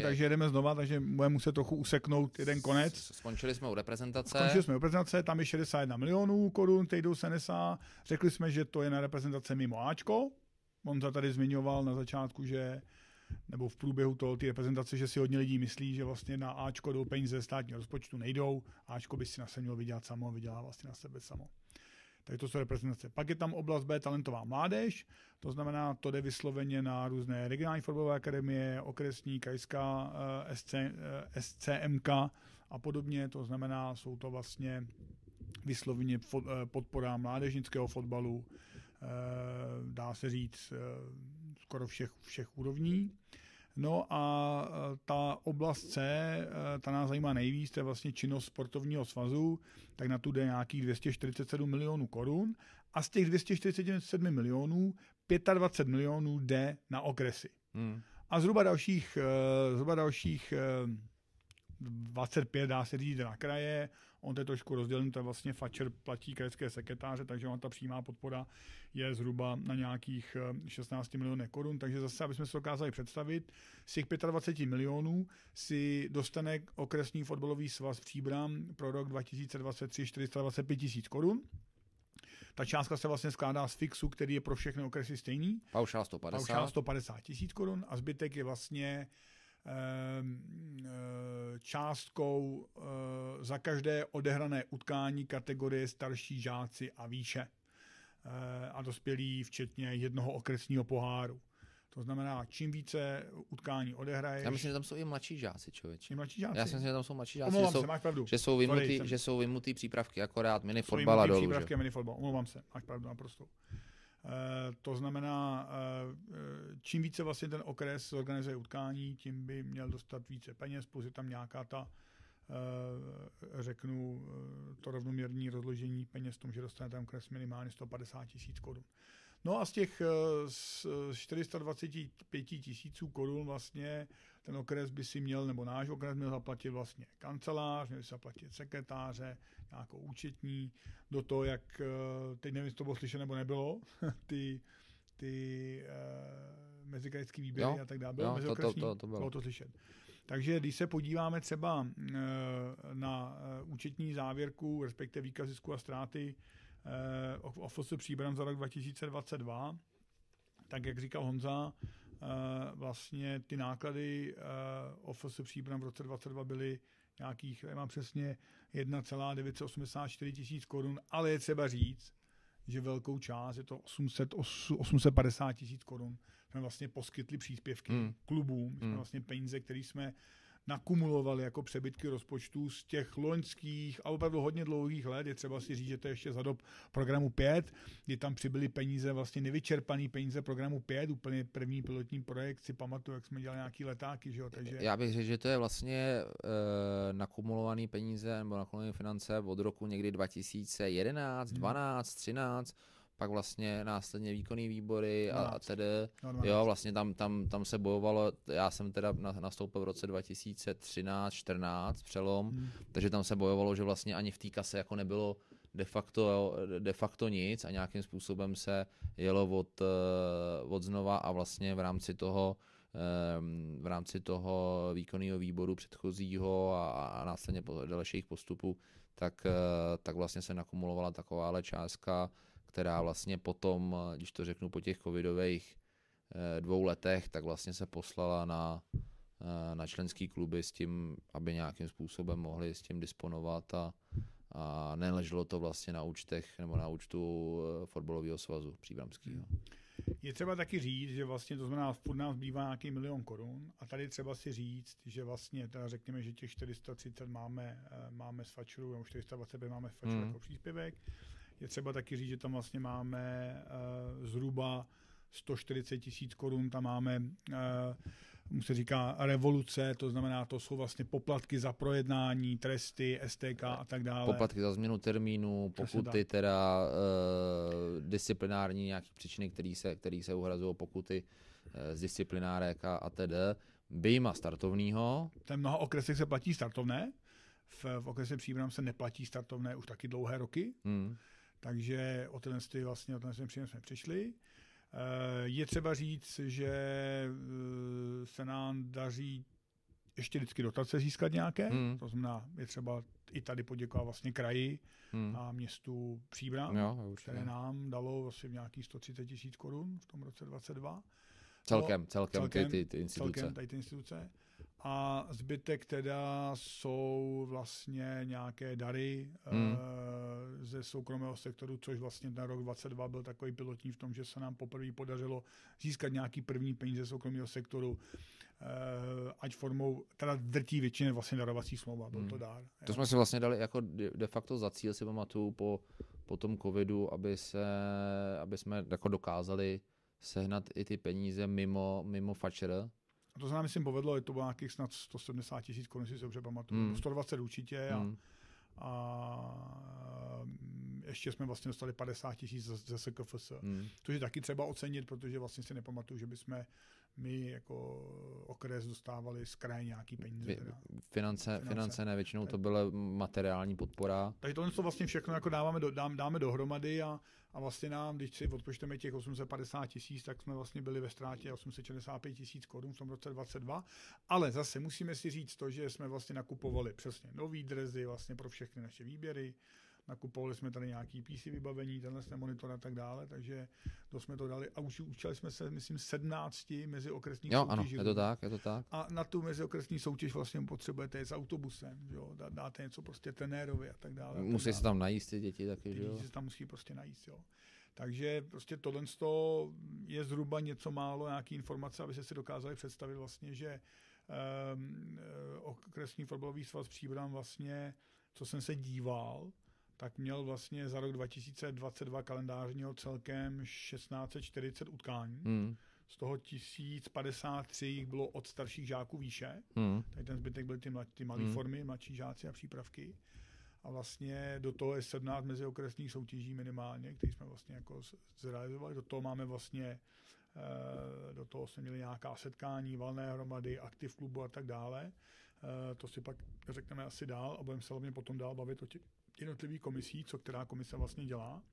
Takže jedeme znova, takže budeme muset trochu useknout jeden konec. Skončili jsme u reprezentace, tam je 61 milionů korun, teď jdou se nesá. Řekli jsme, že to je na reprezentace mimo Ačko. On to tady zmiňoval na začátku, že nebo v průběhu ty reprezentace, že si hodně lidí myslí, že vlastně na Ačko jdou peníze státního rozpočtu, nejdou, Ačko by si na sebe mělo vydělat samo, vydělá vlastně na sebe samo. Takže to jsou reprezentace. Pak je tam oblast B, talentová mládež, to znamená, to jde vysloveně na různé regionální fotbalové akademie, okresní, krajská, SCMK a podobně, to znamená, jsou to vlastně vysloveně podpora mládežnického fotbalu, dá se říct skoro všech úrovní. No a ta oblast C, ta nás zajímá nejvíc, to je vlastně činnost sportovního svazu, tak na tu jde nějakých 247 milionů korun a z těch 247 milionů 25 milionů jde na okresy. A zhruba dalších 25 dá se říct na kraje, on to je trošku rozdělený, to je vlastně Fatscher platí krajské sekretáře, takže on ta přímá podpora je zhruba na nějakých 16 milionů korun, takže zase, abychom si dokázali představit, z těch 25 milionů si dostane okresní fotbalový svaz Příbram pro rok 2023 425 tisíc korun. Ta částka se vlastně skládá z fixu, který je pro všechny okresy stejný. Paušál 150 tisíc korun a zbytek je vlastně částkou za každé odehrané utkání kategorie starší žáci a výše a dospělí včetně jednoho okresního poháru. To znamená, čím více utkání odehraješ... Já myslím, že tam jsou i mladší žáci, člověče. Mladší žáci? Já si myslím, že tam jsou mladší žáci, Omlouvám se, máš pravdu. že jsou vymutý přípravky, akorát minifotbal a dolů. Přípravky a minifotbal, omlouvám se, máš pravdu naprosto. To znamená, čím více vlastně ten okres organizuje utkání, tím by měl dostat více peněz, plus je tam nějaká ta, řeknu, to rovnoměrné rozložení peněz v tom, že dostane ten okres minimálně 150 tisíc korun. No a z těch 425 tisíců korun vlastně ten okres by si měl, nebo náš okres měl zaplatit vlastně kancelář, měl si zaplatit sekretáře, nějakou účetní, do toho, jak, teď nevím, jestli to bylo slyšet nebo nebylo, ty mezikrajské výběry a tak dále. To bylo to slyšet. Takže když se podíváme třeba na účetní závěrku, respektive výkaz zisku a ztráty OFS Příbram za rok 2022, tak jak říkal Honza, vlastně ty náklady OFS Příbram v roce 2022 byly nějakých, mám přesně 1,984 tisíc korun, ale je třeba říct, že velkou část, je to 850 tisíc korun, jsme vlastně poskytli příspěvky klubům, jsme vlastně peníze, které jsme nakumulovali jako přebytky rozpočtu z těch loňských a opravdu hodně dlouhých let. Je třeba si říct, že to je ještě za dob programu 5, kdy tam přibyly peníze, vlastně nevyčerpané peníze programu 5, úplně první pilotní projekt, si pamatuju, jak jsme dělali nějaký letáky. Že jo? Takže... Já bych řekl, že to je vlastně nakumulované peníze nebo nakumulované finance od roku někdy 2011, 12, 13, pak vlastně následně výkonný výbory a tedy, jo, vlastně tam se bojovalo, já jsem teda nastoupil v roce 2013-14 přelom, takže tam se bojovalo, že vlastně ani v té kase jako nebylo de facto nic a nějakým způsobem se jelo od znova a vlastně v rámci toho výkonného výboru předchozího a následně dalších postupů, tak vlastně se nakumulovala takováhle částka, která vlastně potom, když to řeknu po těch covidových 2 letech, tak vlastně se poslala na členský kluby s tím, aby nějakým způsobem mohli s tím disponovat a neleželo to vlastně na účtech nebo na účtu fotbalového svazu příbramského. Je třeba taky říct, že vlastně to znamená, furt nám zbývá nějaký 1 milion korun a tady třeba si říct, že vlastně teda řekněme, že těch 430 máme z Fatscheru, nebo 425 máme z Fatscheru jako příspěvek. Je třeba taky říct, že tam vlastně máme zhruba 140 tisíc korun, tam máme, mu se říká revoluce, to znamená, to jsou vlastně poplatky za projednání, tresty, STK a tak dále. Poplatky za změnu termínu, pokuty teda disciplinární nějaký příčiny, který se uhrazují, pokuty z disciplinárek a tedy. Vyjma startovního. V mnoha okresech se platí startovné, v okrese Příbram se neplatí startovné už taky dlouhé roky. Takže o ten příjem jsme přišli. Je třeba říct, že se nám daří ještě vždycky dotace získat nějaké. To znamená, je třeba i tady poděkovat vlastně kraji a městu Příbram, které nám dalo vlastně nějakých 130 tisíc korun v tom roce 2022. Celkem ty instituce. Celkem tady ty instituce. A zbytek teda jsou vlastně nějaké dary ze soukromého sektoru, což vlastně na rok 2022 byl takový pilotní v tom, že se nám poprvé podařilo získat nějaký první peníze ze soukromého sektoru, ať formou, teda drtí většině vlastně darovací smlouva, byl to dár. To jsme si vlastně dali jako de facto za cíl, si pamatuju, po tom covidu, aby jsme jako dokázali sehnat i ty peníze mimo FAČR. A to se nám, myslím, povedlo, to bylo nějakých snad 170 000 korun, si se dobře pamatuju. 120 určitě a ještě jsme vlastně dostali 50 000 ze SKFS. Což je taky třeba ocenit, protože vlastně si nepamatuju, že bychom my jako okres dostávali z kraje nějaký peníze. Finance ne, většinou to byla materiální podpora. Takže tohle to vlastně všechno jako dáme dohromady a vlastně nám, když si odpočteme těch 850 000, tak jsme vlastně byli ve ztrátě 865 000 korun v tom roce 2022. Ale zase musíme si říct to, že jsme vlastně nakupovali přesně nový dresy vlastně pro všechny naše výběry. Nakupovali jsme tady nějaký PC vybavení, tenhle monitor a tak dále, takže to jsme to dali a už účastnili jsme se, myslím, 17 meziokresních soutěží. Ano, je to tak. A na tu meziokresní soutěž vlastně potřebujete s autobusem, jo, dáte něco prostě trenérovi a tak dále. Musí se tam najíst ty děti taky, že jo? Děti se tam musí prostě najíst, jo. Takže prostě tohle je zhruba něco málo, nějaký informace, aby si dokázali představit vlastně, že okresní fotbalový svaz Příbram vlastně, co jsem se díval, tak měl vlastně za rok 2022 kalendářního celkem 1640 utkání. Z toho 1053 jich bylo od starších žáků výše. Tady ten zbytek byly ty malé formy, mladší žáci a přípravky. A vlastně do toho je 17 meziokresních soutěží minimálně, které jsme vlastně jako zrealizovali. Do toho máme vlastně, do toho jsme měli nějaká setkání, valné hromady, aktiv klubu a tak dále. To si pak řekneme asi dál a budeme se hlavně potom dál bavit o těch jednotlivých komisí, co která komise vlastně dělá.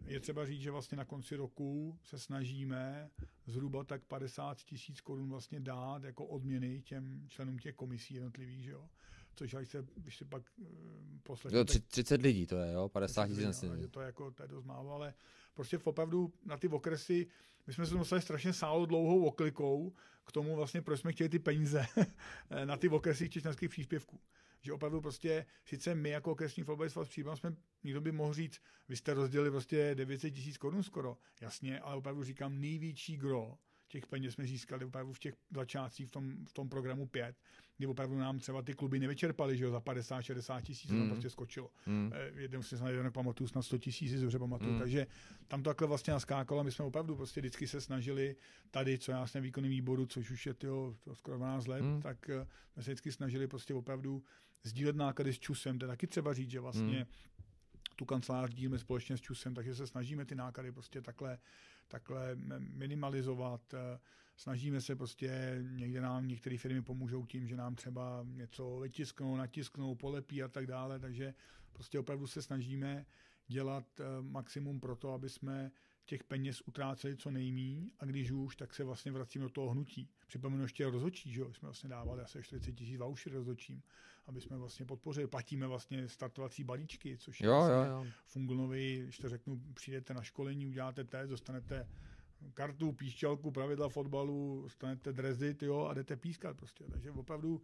Je třeba říct, že vlastně na konci roku se snažíme zhruba tak 50 000 korun vlastně dát jako odměny těm členům těch komisí jednotlivých, že jo. Což když se pak poslechne... 30 lidí to je, jo? 50 000 to je dost málo, ale prostě opravdu na ty okresy, my jsme se museli strašně sálo dlouhou oklikou k tomu vlastně, proč jsme chtěli ty peníze na ty okresy těch členských příspěvků. Že opravdu prostě, sice my jako okresní fotbalový svaz Příbram jsme, někdo by mohl říct, vy jste rozdělili prostě 900 000 korun skoro, jasně, ale opravdu říkám, největší gro těch peněz jsme získali opravdu v těch začátcích v tom programu 5, kdy opravdu nám třeba ty kluby nevyčerpaly, že jo, za 50-60 tisíc tam prostě skočilo. Jeden si snad jeden pamatuju, snad 100 000 dobře pamatuju, takže tam to takhle vlastně naskákalo a my jsme opravdu prostě vždycky se snažili tady, co já jsem výkonným výboru, což už je to skoro 12 let, tak jsme se vždycky snažili prostě opravdu sdílet náklady s ČUSem, to je taky třeba říct, že vlastně tu kancelář dílíme společně s ČUSem, takže se snažíme ty náklady prostě takhle minimalizovat. Snažíme se prostě, někde nám některé firmy pomůžou tím, že nám třeba něco vytisknou, natisknou, polepí a tak dále, takže prostě opravdu se snažíme dělat maximum pro to, aby jsme těch peněz utráceli co nejmíň a když už, tak se vlastně vracíme do toho hnutí. Připomenu ještě rozhodčí, že jo, jsme vlastně dávali asi 40 000 voucher rozhodčím, aby jsme vlastně podpořili, platíme vlastně startovací balíčky, což je vlastně Funglnovi, když to řeknu, přijdete na školení, uděláte test, dostanete kartu, píšťalku, pravidla fotbalu, dostanete dresy, a jdete pískat prostě. Takže opravdu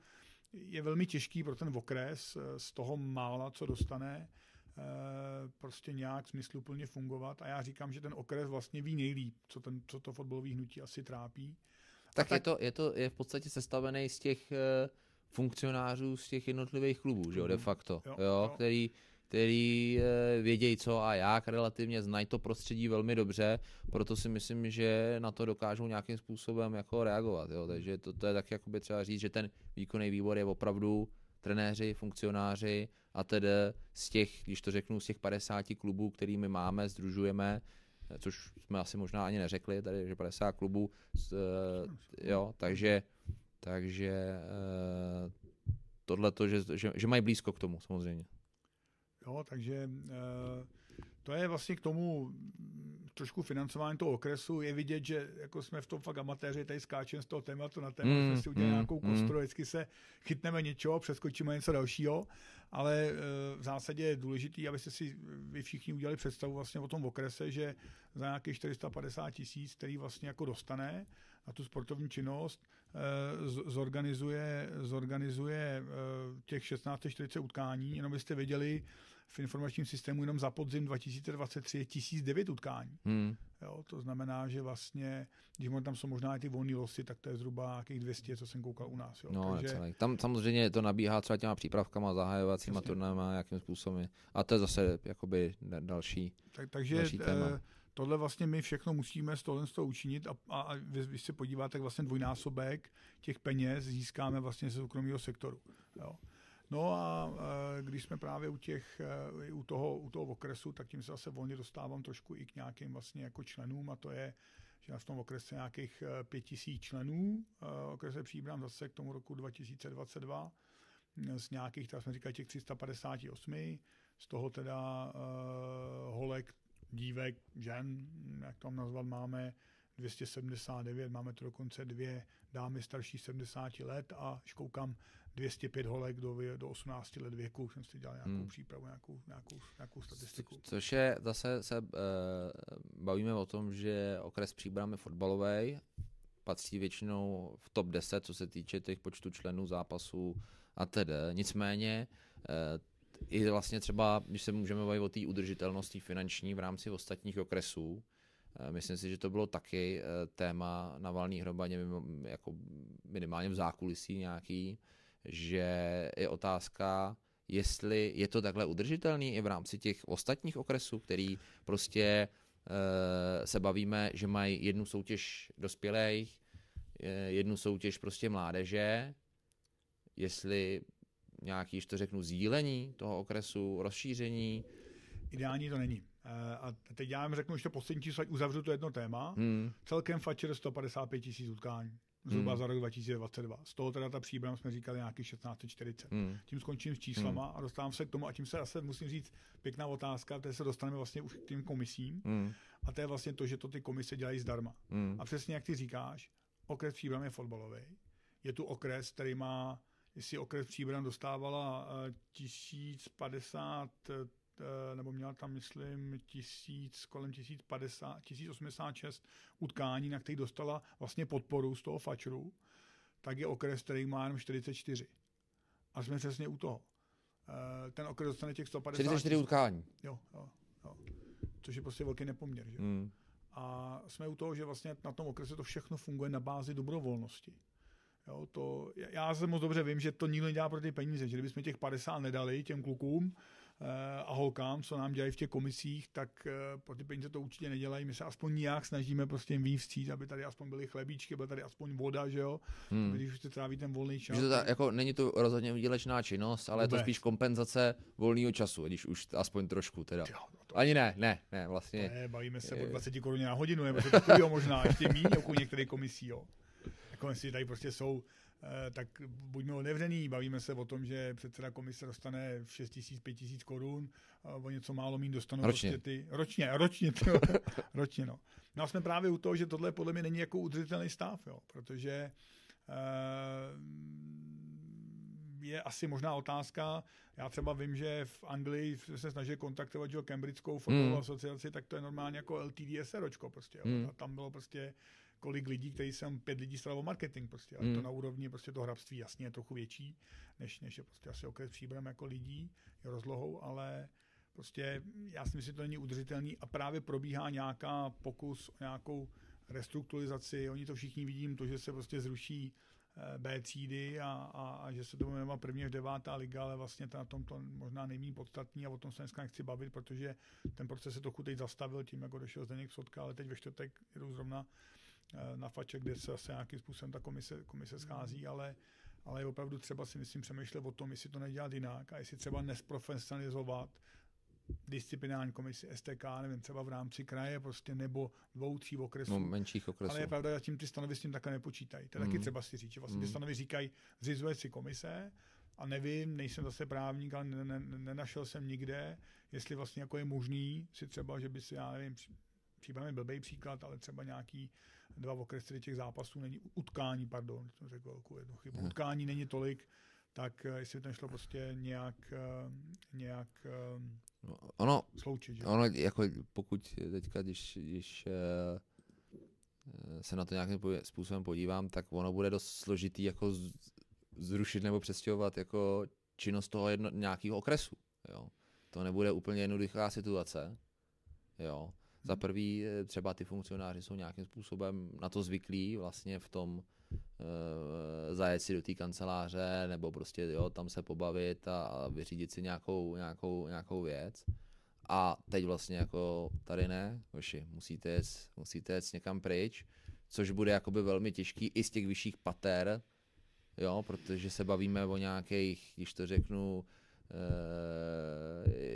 je velmi těžký pro ten okres z toho mála, co dostane, prostě nějak smysluplně fungovat a já říkám, že ten okres vlastně ví nejlíp, co to fotbalové hnutí asi trápí. Tak je v podstatě sestavený z těch funkcionářů z těch jednotlivých klubů, že jo, de facto, jo. Který vědějí co a jak, relativně znají to prostředí velmi dobře, proto si myslím, že na to dokážou nějakým způsobem jako reagovat, jo. Takže to je tak jakoby třeba říct, že ten výkonný výbor je opravdu trenéři, funkcionáři a tedy z těch, když to řeknu, z těch 50 klubů, kterými máme, sdružujeme, což jsme asi možná ani neřekli, tady, že 50 klubů, jo, takže tohleto, že mají blízko k tomu, samozřejmě. Jo, takže to je vlastně k tomu, trošku financování toho okresu, je vidět, že jako jsme v tom fakt amatéři, tady skáčeme z toho tématu na téma, jsme si udělali nějakou kostru, vždycky se chytneme něčeho, přeskočíme něco dalšího, ale v zásadě je důležitý, abyste si vy všichni udělali představu vlastně o tom okrese, že za nějakých 450 000, který vlastně jako dostane na tu sportovní činnost, zorganizuje těch 1640 utkání, jenom byste věděli, v informačním systému jenom za podzim 2023 je 1009 utkání. Jo, to znamená, že vlastně, když tam jsou možná i ty volný losy, tak to je zhruba nějakých 200, co jsem koukal u nás. Jo. No, takže tam samozřejmě to nabíhá třeba těma přípravkama, zahajovacíma turnajema, jakým způsobem. A to je zase jakoby další téma. Tohle vlastně my všechno musíme z toho učinit a když se podíváte, tak vlastně dvojnásobek těch peněz získáme vlastně ze soukromého sektoru. Jo. No a když jsme právě u toho okresu, tak tím se zase volně dostávám trošku i k nějakým vlastně jako členům, a to je, že v tom okrese nějakých 5000 členů, okrese Příbram zase k tomu roku 2022, z nějakých, tak jsme říkali, těch 358, z toho teda holek, dívek, žen, jak to nazvat, máme 279, máme to dokonce 2 dámy starší 70 let a škoukám 205 holek do 18 let věku. Jsem si dělal nějakou přípravu, nějakou statistiku. Což je, zase se bavíme o tom, že okres Příbram je fotbalový, patří většinou v top 10, co se týče těch počtu členů zápasů a tedy. Nicméně i vlastně třeba, když se můžeme bavit o té udržitelnosti finanční v rámci ostatních okresů, myslím si, že to bylo taky téma na Valný hromadě, jako minimálně v zákulisí nějaký, že je otázka, jestli je to takhle udržitelný i v rámci těch ostatních okresů, který prostě se bavíme, že mají jednu soutěž dospělých, jednu soutěž prostě mládeže, jestli nějaký, když to řeknu, sdílení toho okresu, rozšíření. Ideální to není. A teď já vám řeknu ještě poslední číslo, uzavřu to jedno téma. Celkem Fatcher 155 000 utkání. Zhruba za rok 2022. Z toho teda ta Příbram jsme říkali nějakých 1640. Tím skončím s číslama a dostávám se k tomu a tím se zase musím říct pěkná otázka, které se dostaneme vlastně už k těm komisím. A to je vlastně to, že to ty komise dělají zdarma. A přesně jak ty říkáš, okres Příbram je fotbalový. Je tu okres, který má, jestli okres Příbram dostávala 1050, nebo měla tam, myslím, kolem 1086 utkání, na který dostala vlastně podporu z toho Fatcheru, tak je okres, který má jenom 44. A jsme přesně u toho. Ten okres dostane těch 150 44 utkání. Jo. Což je prostě velký nepoměr. Že? A jsme u toho, že vlastně na tom okrese to všechno funguje na bázi dobrovolnosti. Jo, já se moc dobře vím, že to nikdo nedělá pro ty peníze, že kdybychom těch 50 nedali těm klukům a holkám, co nám dělají v těch komisích, tak pro ty peníze to určitě nedělají. My se aspoň nějak snažíme prostě jim vyjít vstříc, aby tady aspoň byly chlebíčky, byla tady aspoň voda, že jo, když už se tráví ten volný čas. Že to jako, není to rozhodně výdělečná činnost, ale vůbec. Je to spíš kompenzace volného času, když už aspoň trošku teda. Jo, ani ne, vlastně. Ne, bavíme se o 20 korun na hodinu, nebo to takového možná, ještě míň u některých komisí, jo. Jako jestli tady prostě jsou, tak buďme otevřený, bavíme se o tom, že předseda komise dostane 6 000, 5 000 korun, o něco málo míň dostanou ročně. Prostě ty, ročně, no. No a jsme právě u toho, že tohle podle mě není jako udržitelný stav, jo, protože je asi možná otázka, já třeba vím, že v Anglii se snaží kontaktovat Cambridgeskou fotbalovou asociaci, tak to je normálně jako LTD-SROčko prostě, jo. A tam bylo prostě kolik lidí, kteří jsem 5 lidí staralo marketing prostě, ale to na úrovni prostě to hrabství jasně je trochu větší, než je prostě asi okres Příbram jako lidí, je rozlohou, ale prostě já si myslím, že to není udržitelný a právě probíhá nějaká pokus o nějakou restrukturalizaci, oni to všichni vidím, to, že se prostě zruší B třídy a že se to jmenuje první až 9. liga, ale vlastně to na tom to možná nejméně podstatný a o tom se dneska nechci bavit, protože ten proces se trochu teď zastavil tím, jako došel Zdeněk Sotka, ale teď ve čtvrtek jdu zrovna na Fače, kde se asi nějakým způsobem ta komise schází, ale je opravdu třeba si myslím přemýšlet o tom, jestli to nedělat jinak a jestli třeba nesprofesionalizovat disciplinární komisi STK, nevím, třeba v rámci kraje prostě nebo 2-3 okresů. No, menších okresů. Ale je pravda, že tím ty stanovy s tím takhle nepočítají. To je taky třeba si říct, že vlastně ty stanovy říkají, zřizuje si komise a nevím, nejsem zase právník, ale nenašel jsem nikde, jestli vlastně jako je možný si třeba, že by si, já nevím, případně blbej příklad, ale třeba nějaký 2 okresy těch zápasů není, utkání, pardon, jsem řekl velkou jednu chybu, utkání není tolik, tak jestli by to nešlo prostě nějak sloučit. Že? Ono, jako pokud teďka, když se na to nějakým způsobem podívám, tak ono bude dost složitý jako zrušit nebo přestěhovat jako činnost toho nějakého okresu. Jo. To nebude úplně jednoduchá situace. Jo. Za prvý třeba ty funkcionáři jsou nějakým způsobem na to zvyklí vlastně v tom zajet si do té kanceláře nebo prostě jo, tam se pobavit a vyřídit si nějakou věc. A teď vlastně jako tady ne, hoši, musíte jet někam pryč, což bude jakoby velmi těžký i z těch vyšších pater, jo, protože se bavíme o nějakých, když to řeknu,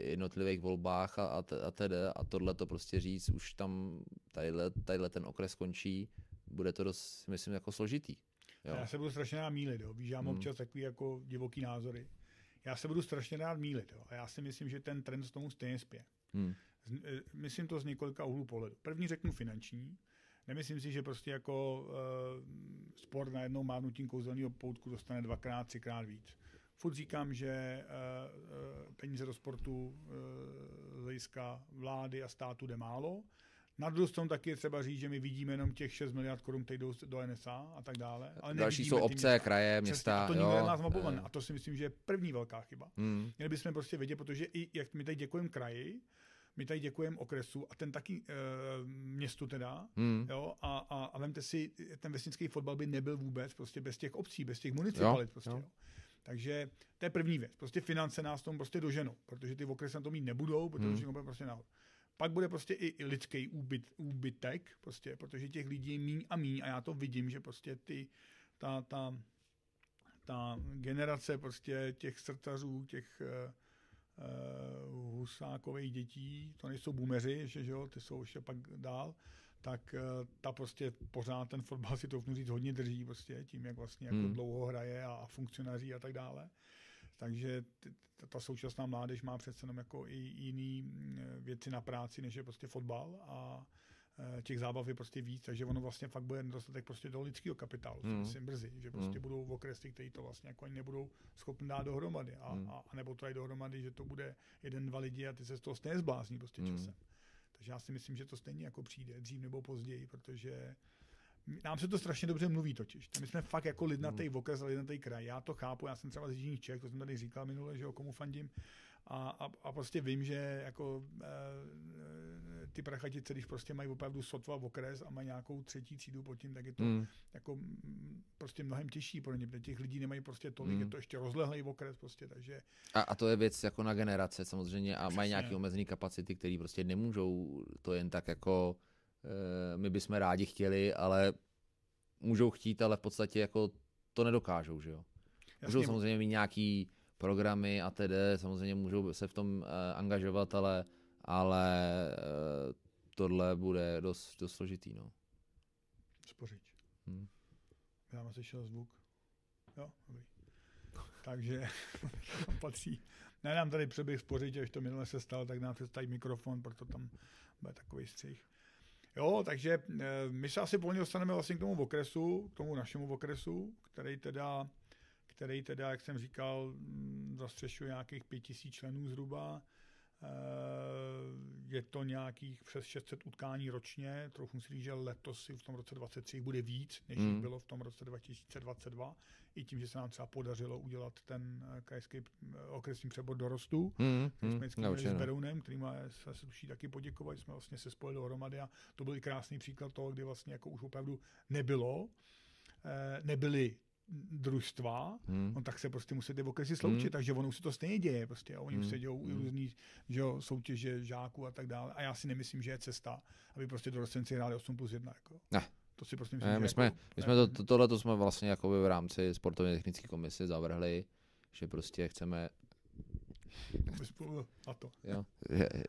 jednotlivých volbách a tohle to prostě říct, už tam tadyhle ten okres končí, bude to dost, myslím, jako složitý. Jo. Já se budu strašně rád mýlit, jo. Víš, já mám občas takový jako divoký názory. Já se budu strašně rád mýlit, jo. A já si myslím, že ten trend s tomu stejně spěje. Myslím to z několika úhlů pohledu. První řeknu finanční. Nemyslím si, že prostě jako sport na jednou mávnutím kouzelného poutku dostane 2x, 3x víc. Furt říkám, že peníze do sportu z hlediska vlády a státu jde málo. Na druhou stranu taky je třeba říct, že my vidíme jenom těch 6 miliard korun, které jdou do NSA a tak dále. Ale další jsou obce, kraje, města. A to nikdo nemá zmapované. A to si myslím, že je první velká chyba. Měli bychom prostě vědět, protože i jak my tady děkujeme kraji, my tady děkujeme okresu a ten taky městu teda. Jo, a vemte si, ten vesnický fotbal by nebyl vůbec prostě bez těch obcí, bez těch municipalit. Prostě, jo. Takže to je první věc. Prostě finance nás tomu prostě doženou, protože ty okresy na to mít nebudou, protože to bude prostě nahoru. Pak bude prostě i lidský úbytek, prostě, protože těch lidí je míň a já to vidím, že prostě ta generace prostě těch srdcařů, těch husákových dětí, to nejsou boomeři, že jo, ty jsou ještě pak dál, tak ta prostě pořád ten fotbal si to říct hodně drží prostě tím, jak vlastně jako dlouho hraje a funkcionáří a tak dále. Takže ta současná mládež má přece jenom jako i jiný věci na práci, než je prostě fotbal a těch zábav je prostě víc, takže ono vlastně fakt bude nedostatek prostě toho lidského kapitálu, myslím brzy, že prostě budou v okresy, který to vlastně jako ani nebudou schopni dát dohromady a nebo to dají dohromady, že to bude 1-2 lidi a ty se z toho stejně zblázní prostě časem. Takže já si myslím, že to stejně jako přijde dřív nebo později, protože nám se to strašně dobře mluví totiž. My jsme fakt jako lidnatý okres a lidnatý kraj. Já to chápu, já jsem třeba z jižních Čech, to jsem tady říkal minule, že jo, komu fandím. A prostě vím, že jako ty Prachatice, když prostě mají opravdu sotva okres a mají nějakou 3. třídu pod tím, tak je to jako prostě mnohem těžší pro ně, protože těch lidí nemají prostě tolik, je to ještě rozlehlej okres prostě, takže... A to je věc jako na generace samozřejmě a mají nějaké omezené kapacity, které prostě nemůžou to jen tak jako my bychom rádi chtěli, ale můžou chtít, ale v podstatě jako to nedokážou, že jo. Můžou samozřejmě mít nějaký programy a tedy, samozřejmě můžou se v tom angažovat, ale tohle bude dost složitý, no. Spořič. Já mám slyšel zvuk. Jo, dobrý. Takže patří. Ne, nám tady přeběh spořič, až to minule se stalo, tak nám představí mikrofon, proto tam bude takový střih. Jo, takže my se asi volně dostaneme vlastně k tomu okresu, k tomu našemu okresu, který teda, jak jsem říkal, zastřešuje nějakých 5000 členů zhruba. Je to nějakých přes 600 utkání ročně. Trochu si říct, že letos si v tom roce 2023 bude víc, než jich bylo v tom roce 2022. I tím, že se nám třeba podařilo udělat ten krajský okresní přebor dorostu. Jsme s Berounem, kterým se sluší taky poděkovat. Jsme vlastně se spojili dohromady a to byl i krásný příklad toho, kdy vlastně jako už opravdu nebyly družstva, tak se prostě musí ty okresy sloučit, takže ono už se to stejně děje. Prostě, oni už se dějou různý soutěže žáků a tak dále. A já si nemyslím, že je cesta, aby prostě dorostenci hráli 8+1. Jako. Ne. To si prostě myslím, my jsme tohleto jsme vlastně jako v rámci sportovně technické komise zavrhli, že prostě chceme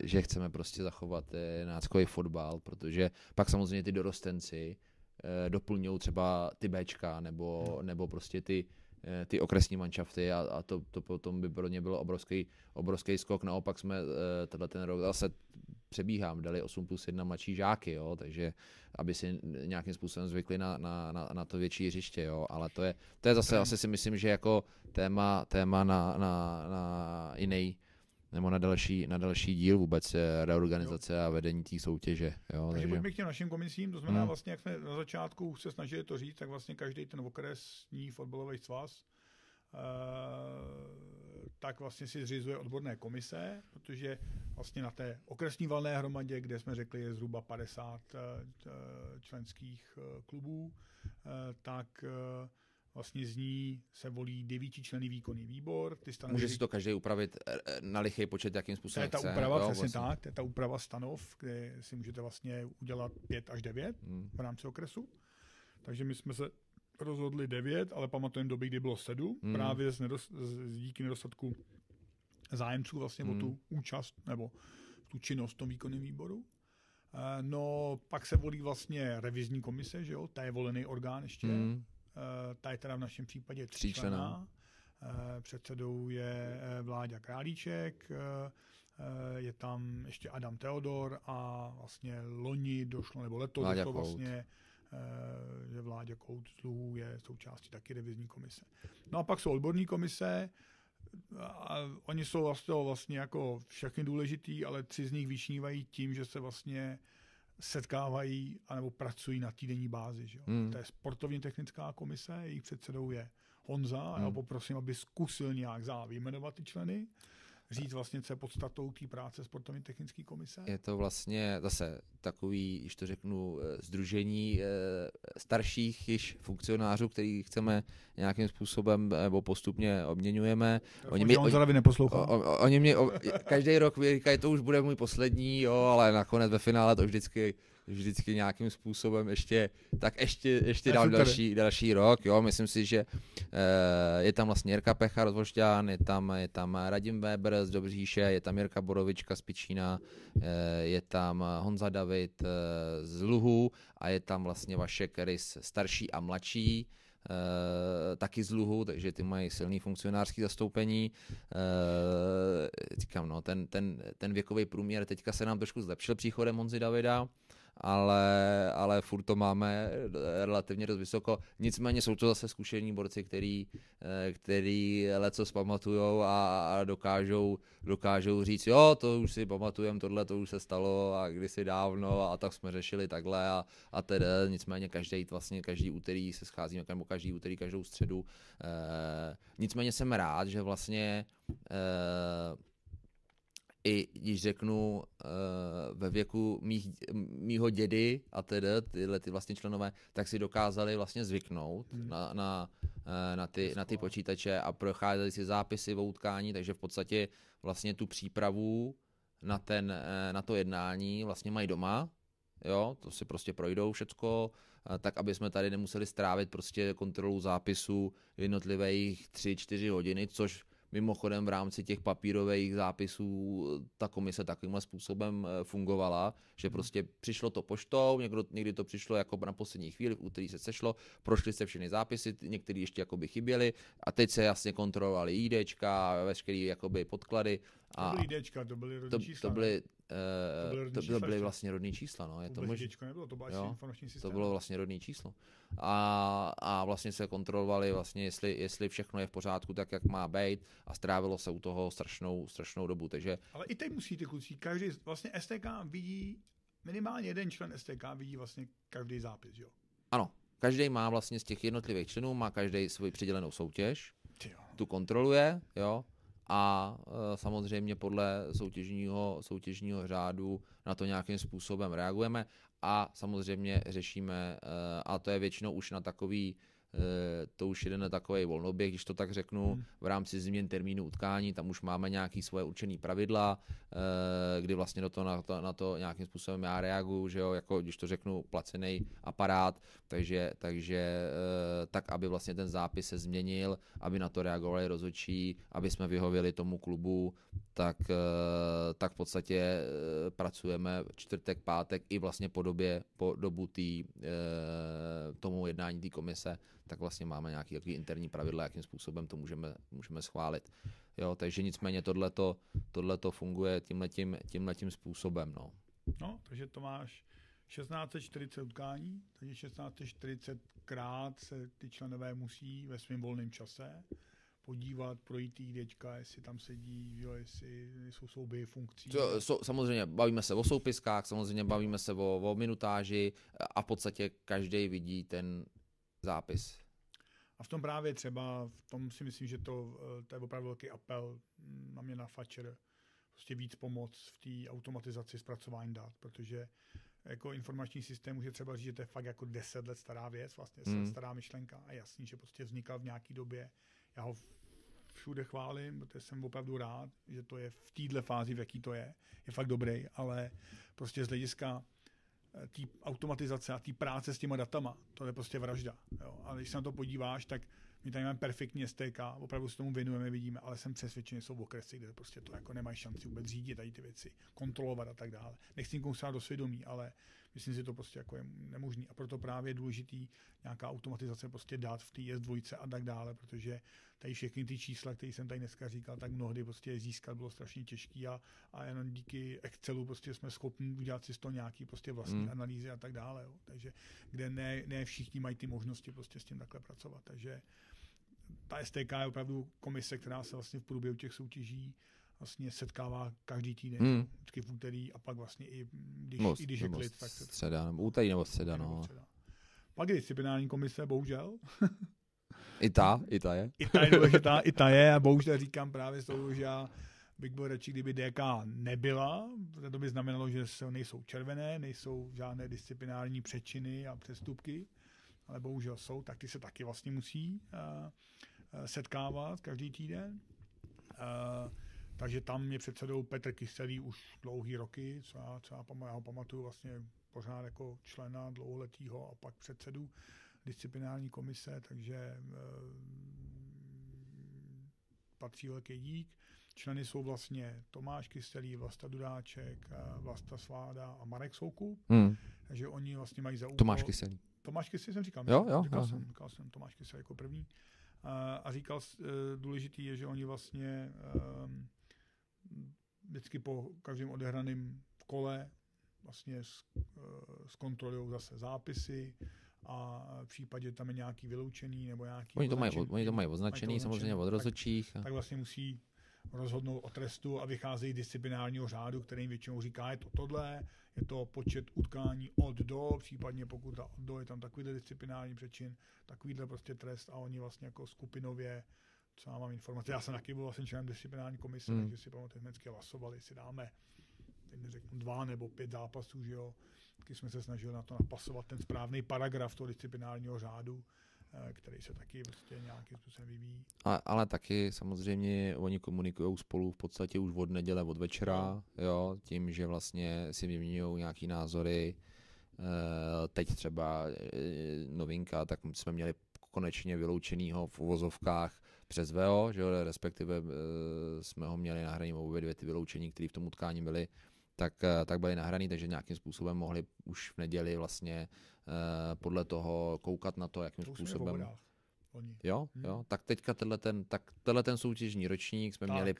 že chceme prostě zachovat náckový fotbal, protože pak samozřejmě ty dorostenci doplňují třeba ty Bčka nebo prostě ty ty okresní manšafty a to potom by pro ně bylo obrovský skok. Naopak jsme ten rok zase přebíhám, dali 8+1 mladší žáky, jo, takže aby si nějakým způsobem zvykli na to větší hřiště, jo, ale to je zase asi si myslím, že jako téma na jiný nebo na další díl vůbec reorganizace a vedení té soutěže. Jo, takže pojďme k těm našim komisím, to znamená vlastně, jak jsme na začátku se snažili to říct, tak vlastně každý ten okresní fotbalový svaz tak vlastně si zřizuje odborné komise, protože vlastně na té okresní valné hromadě, kde jsme řekli, je zhruba 50 členských klubů, tak vlastně z ní se volí 9členný výkonný výbor. Může si to každý upravit na lichý počet, jakým způsobem chce. To je ta úprava, přesně vlastně. Tak, to je ta úprava stanov, kde si můžete vlastně udělat 5 až 9 v rámci okresu. Takže my jsme se rozhodli 9, ale pamatujeme doby, kdy bylo 7, právě díky nedostatku zájemců vlastně o tu účast nebo tu činnost v tom výkonném výboru. No, pak se volí vlastně revizní komise, že jo, ta je volený orgán ještě. Ta je teda v našem případě 3členná. Předsedou je Vláďa Králíček, je tam ještě Adam Teodor a vlastně loni došlo, nebo letos došlo vlastně, že Vláďa Kout z Luhů je součástí taky revizní komise. No a pak jsou odborní komise, a oni jsou vlastně jako všechny důležitý, ale 3 z nich vyšnívají tím, že se vlastně setkávají anebo pracují na týdenní bázi. Že? To je sportovně technická komise, jejich předsedou je Honza a já poprosím, aby zkusil nějak vyjmenovat ty členy, říct vlastně, co je podstatou té práce sportovně technické komise. Je to vlastně zase takový, když to řeknu, sdružení starších již funkcionářů, který chceme nějakým způsobem nebo postupně obměňujeme. Oni mě každý rok říkají, to už bude můj poslední, jo, ale nakonec ve finále to vždycky nějakým způsobem ještě dám další rok. Jo. Myslím si, že je tam vlastně Jirka Pecha Rozvošťán, je tam Radim Weber z Dobříše, je tam Jirka Borovička z Pičína, je tam Honza David z Luhu a je tam vlastně Vašek Rys starší a mladší, taky z Luhu, takže ty mají silný funkcionářský zastoupení. Říkám, no, ten věkový průměr teďka se nám trošku zlepšil příchodem Honzy Davida, ale furt to máme relativně dost vysoko. Nicméně jsou to zase zkušení borci, který lecos pamatujou a dokážou říct, jo, to už si pamatujeme, tohle to už se stalo a kdysi dávno a tak jsme řešili takhle a tedy. Nicméně každý úterý se scházíme, nebo každý úterý, každou středu. Nicméně jsem rád, že vlastně i když řeknu ve věku mýho dědy a tedy tyhle ty vlastně členové, tak si dokázali vlastně zvyknout na ty počítače a procházeli si zápisy o utkání, takže v podstatě vlastně tu přípravu na to jednání vlastně mají doma, jo, to si prostě projdou všecko, tak aby jsme tady nemuseli strávit prostě kontrolu zápisů jednotlivých 3-4 hodiny, což mimochodem v rámci těch papírových zápisů ta komise takovým způsobem fungovala, že prostě přišlo to poštou, někdy to přišlo jako na poslední chvíli, v úterý se sešlo, prošly se všechny zápisy, některé ještě jakoby chyběly a teď se jasně kontrolovali IDčka, veškeré jakoby podklady. To byly IDčka, to byly rodní čísla. To byly vlastně rodný čísla. No. Je to nebylo, to bylo informační systém. To bylo vlastně rodný číslo. A vlastně se kontrolovali vlastně, jestli všechno je v pořádku tak, jak má být a strávilo se u toho strašnou dobu. Takže... Ale i teď musí ty kluci, každý, vlastně STK vidí, minimálně jeden člen STK vidí vlastně každý zápis, jo? Ano, každý má vlastně z těch jednotlivých členů, má každý svoji přidělenou soutěž, tu kontroluje, jo? A samozřejmě podle soutěžního řádu na to nějakým způsobem reagujeme a samozřejmě řešíme, a to je většinou už na takový, to už jde na takový volnoběh, když to tak řeknu, v rámci změn termínu utkání, tam už máme nějaké svoje určené pravidla, kdy vlastně na to nějakým způsobem já reaguju, že jo, jako když to řeknu placený aparát, takže tak, aby vlastně ten zápis se změnil, aby na to reagovali rozhodčí, aby jsme vyhověli tomu klubu, tak v podstatě pracujeme čtvrtek, pátek i vlastně po dobu tomu jednání té komise, tak vlastně máme nějaký interní pravidla, jakým způsobem to můžeme schválit. Jo, takže nicméně tohleto funguje tímhletím způsobem. No, takže to máš 1640 utkání, takže 1640 krát se ty členové musí ve svém volném čase podívat, projít jídečka, jestli tam sedí, jo, jestli jsou soubory funkcí. Samozřejmě bavíme se o soupiskách, samozřejmě bavíme se o minutáži a v podstatě každý vidí ten zápis. A v tom právě třeba, v tom si myslím, že to je opravdu velký apel na mě na Fatcher, prostě víc pomoc v té automatizaci zpracování dat, protože jako informační systém může třeba říct, že to je fakt jako 10 let stará věc, vlastně stará myšlenka a jasný, že prostě vznikal v nějaký době. Já ho všude chválím, protože jsem opravdu rád, že to je v této fázi, v jaký to je fakt dobrý, ale prostě z hlediska té automatizace a té práce s těma datama, to je prostě vražda. Jo. A když se na to podíváš, tak my tady máme perfektní STK, opravdu se tomu věnujeme, vidíme, ale jsem přesvědčen, že jsou okresy, kde prostě to jako nemají šanci vůbec řídit tady ty věci, kontrolovat a tak dále. Nechci nikomu stát do svědomí, ale myslím si, že to prostě jako je nemožný. A proto právě je důležitý nějaká automatizace prostě dát v té S2 a tak dále, protože tady všechny ty čísla, které jsem tady dneska říkal, tak mnohdy prostě získat bylo strašně těžký a jenom díky Excelu prostě jsme schopni udělat si z toho nějaký prostě vlastní analýzy a tak dále. Jo. Takže kde ne všichni mají ty možnosti prostě s tím takhle pracovat. Takže ta STK je opravdu komise, která se vlastně v průběhu těch soutěží vlastně setkává každý týden, vždycky v úterý a pak vlastně i když je klid. Tak středa, nebo úterý nebo středa, no. Pak je disciplinární komise, bohužel. I ta je. I ta je důležitá, i ta je a bohužel říkám právě z toho, že já bych byl radši, kdyby DK nebyla, protože to by znamenalo, že nejsou červené, nejsou žádné disciplinární přečiny a přestupky, ale bohužel jsou, tak ty se taky vlastně musí setkávat každý týden. Takže tam je předsedou Petr Kyselý už dlouhý roky, co já ho pamatuju vlastně pořád jako člena dlouholetýho a pak předsedu disciplinární komise, takže patří velký dík. Členy jsou vlastně Tomáš Kyselý, Vlasta Dudáček, Vlasta Sváda a Marek Soukup. Takže oni vlastně mají za úkol... Tomáš Kyselý jsem říkal. Říkal jsem Tomáš Kyselý jako první. A říkal, důležitý je, že oni vlastně vždycky po každém odehraném kole vlastně zkontrolují zase zápisy a v případě tam je nějaký vyloučený nebo nějaký Oni to mají označený samozřejmě od rozhodčích. Tak vlastně musí rozhodnout o trestu a vycházejí z disciplinárního řádu, který jim většinou říká, je to tohle, je to počet utkání od do, případně pokud od do je tam takovýhle disciplinární přečin, takovýhle prostě trest a oni vlastně jako skupinově, co já mám informace, já jsem taky byl vlastně členem disciplinární komise, takže si pamatuju, vždycky hlasovali, jestli dáme, teď neřeknu 2 nebo 5 zápasů, že jo, taky jsme se snažili na to napasovat ten správný paragraf toho disciplinárního řádu, který se taky prostě nějakým způsobem vyvíjí. Ale taky samozřejmě oni komunikují spolu v podstatě už od neděle, od večera, jo, tím, že vlastně si vyměňují nějaký názory. Teď třeba novinka, tak jsme měli konečně vyloučenýho v uvozovkách přes VO, že jo, respektive jsme ho měli nahraný obě dvě ty vyloučení, které v tom utkání byly, tak byly nahraný, takže nějakým způsobem mohli už v neděli vlastně podle toho koukat na to, jakým způsobem. Jo, tak teďka tenhle ten soutěžní ročník jsme měli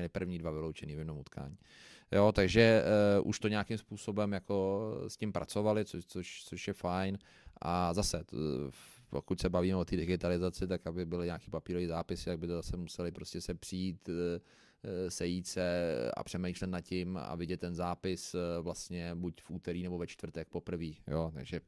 první 2 vyloučený v jednom utkání. Jo, takže už to nějakým způsobem jako s tím pracovali, což je fajn. A zase, pokud se bavíme o té digitalizaci, tak aby byly nějaký papírový zápisy, tak by to zase museli prostě se přijít, sejít se a přemýšlet nad tím a vidět ten zápis vlastně buď v úterý nebo ve čtvrtek poprvé, jo, takže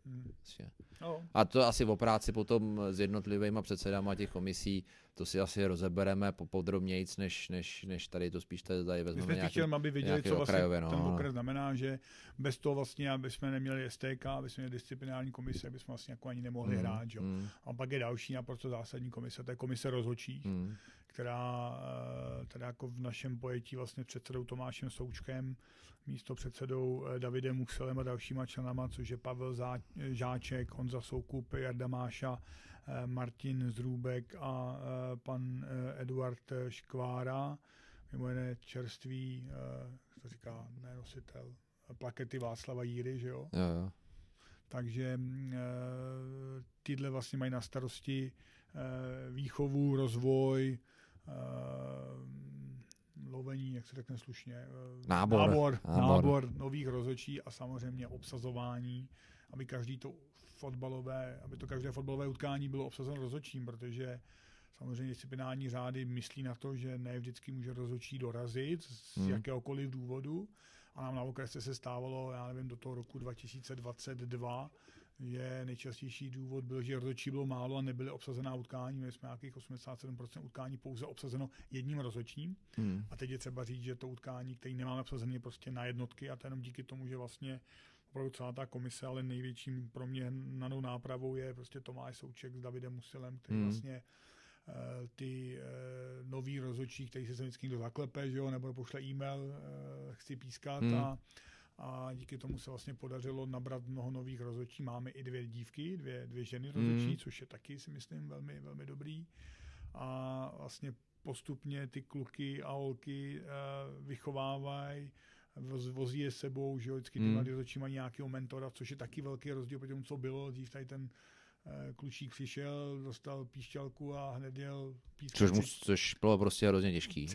a to asi o práci potom s jednotlivýma předsedama těch komisí, to si asi rozebereme podrobnějc, než tady to spíš tady vezmeme nějaký aby viděli, co vlastně ten okres znamená, že bez toho vlastně, aby jsme neměli STK, aby jsme měli disciplinární komise, aby jsme vlastně jako ani nemohli hrát, jo. A pak je další naprosto zásadní komise, to je komise rozhodčích, která teda jako v našem pojetí vlastně předsedou Tomášem Součkem, místo předsedou Davidem Muselem a dalšíma členama, což je Pavel Žáček, Honza Soukup, Jarda Máša, Martin Zrůbek a pan Eduard Škvára, mimo jiné čerstvý, to říká nositel plakety Václava Jíry, že jo? Jo. Takže tyhle vlastně mají na starosti výchovu, rozvoj, lovení, jak se řekne slušně, nábor nových rozhodčích a samozřejmě obsazování, aby to každé fotbalové utkání bylo obsazeno rozhodčím, protože samozřejmě disciplinární řády myslí na to, že ne vždycky může rozhodčí dorazit z jakéhokoliv důvodu. A nám na okrese se stávalo, já nevím, do toho roku 2022, že nejčastější důvod byl, že rozhodčí bylo málo a nebyly obsazená utkání. My jsme nějakých 87% utkání pouze obsazeno jedním rozhodčím. A teď je třeba říct, že to utkání, které nemáme obsazené, je prostě na jednotky a to jenom díky tomu, že vlastně opravdu celá ta komise, ale největším pro mě hnanou nápravou je prostě Tomáš Souček s Davidem Musilem, který vlastně ty nový rozhodčí, který se vždycky někdo zaklepe, že jo, nebo pošle e-mail, chci pískat a díky tomu se vlastně podařilo nabrat mnoho nových rozhodčí. Máme i dvě dívky, dvě ženy rozhodčí, což je taky, si myslím, velmi, velmi dobrý. A vlastně postupně ty kluky a holky vychovávají, vozí je sebou, že jo, vždycky ty mladí rozhodčí mají nějakého mentora, což je taky velký rozdíl proti tomu, co bylo. Dřív tady ten klučík přišel, dostal píšťalku a hned jel pískat. Což bylo prostě hrozně těžký.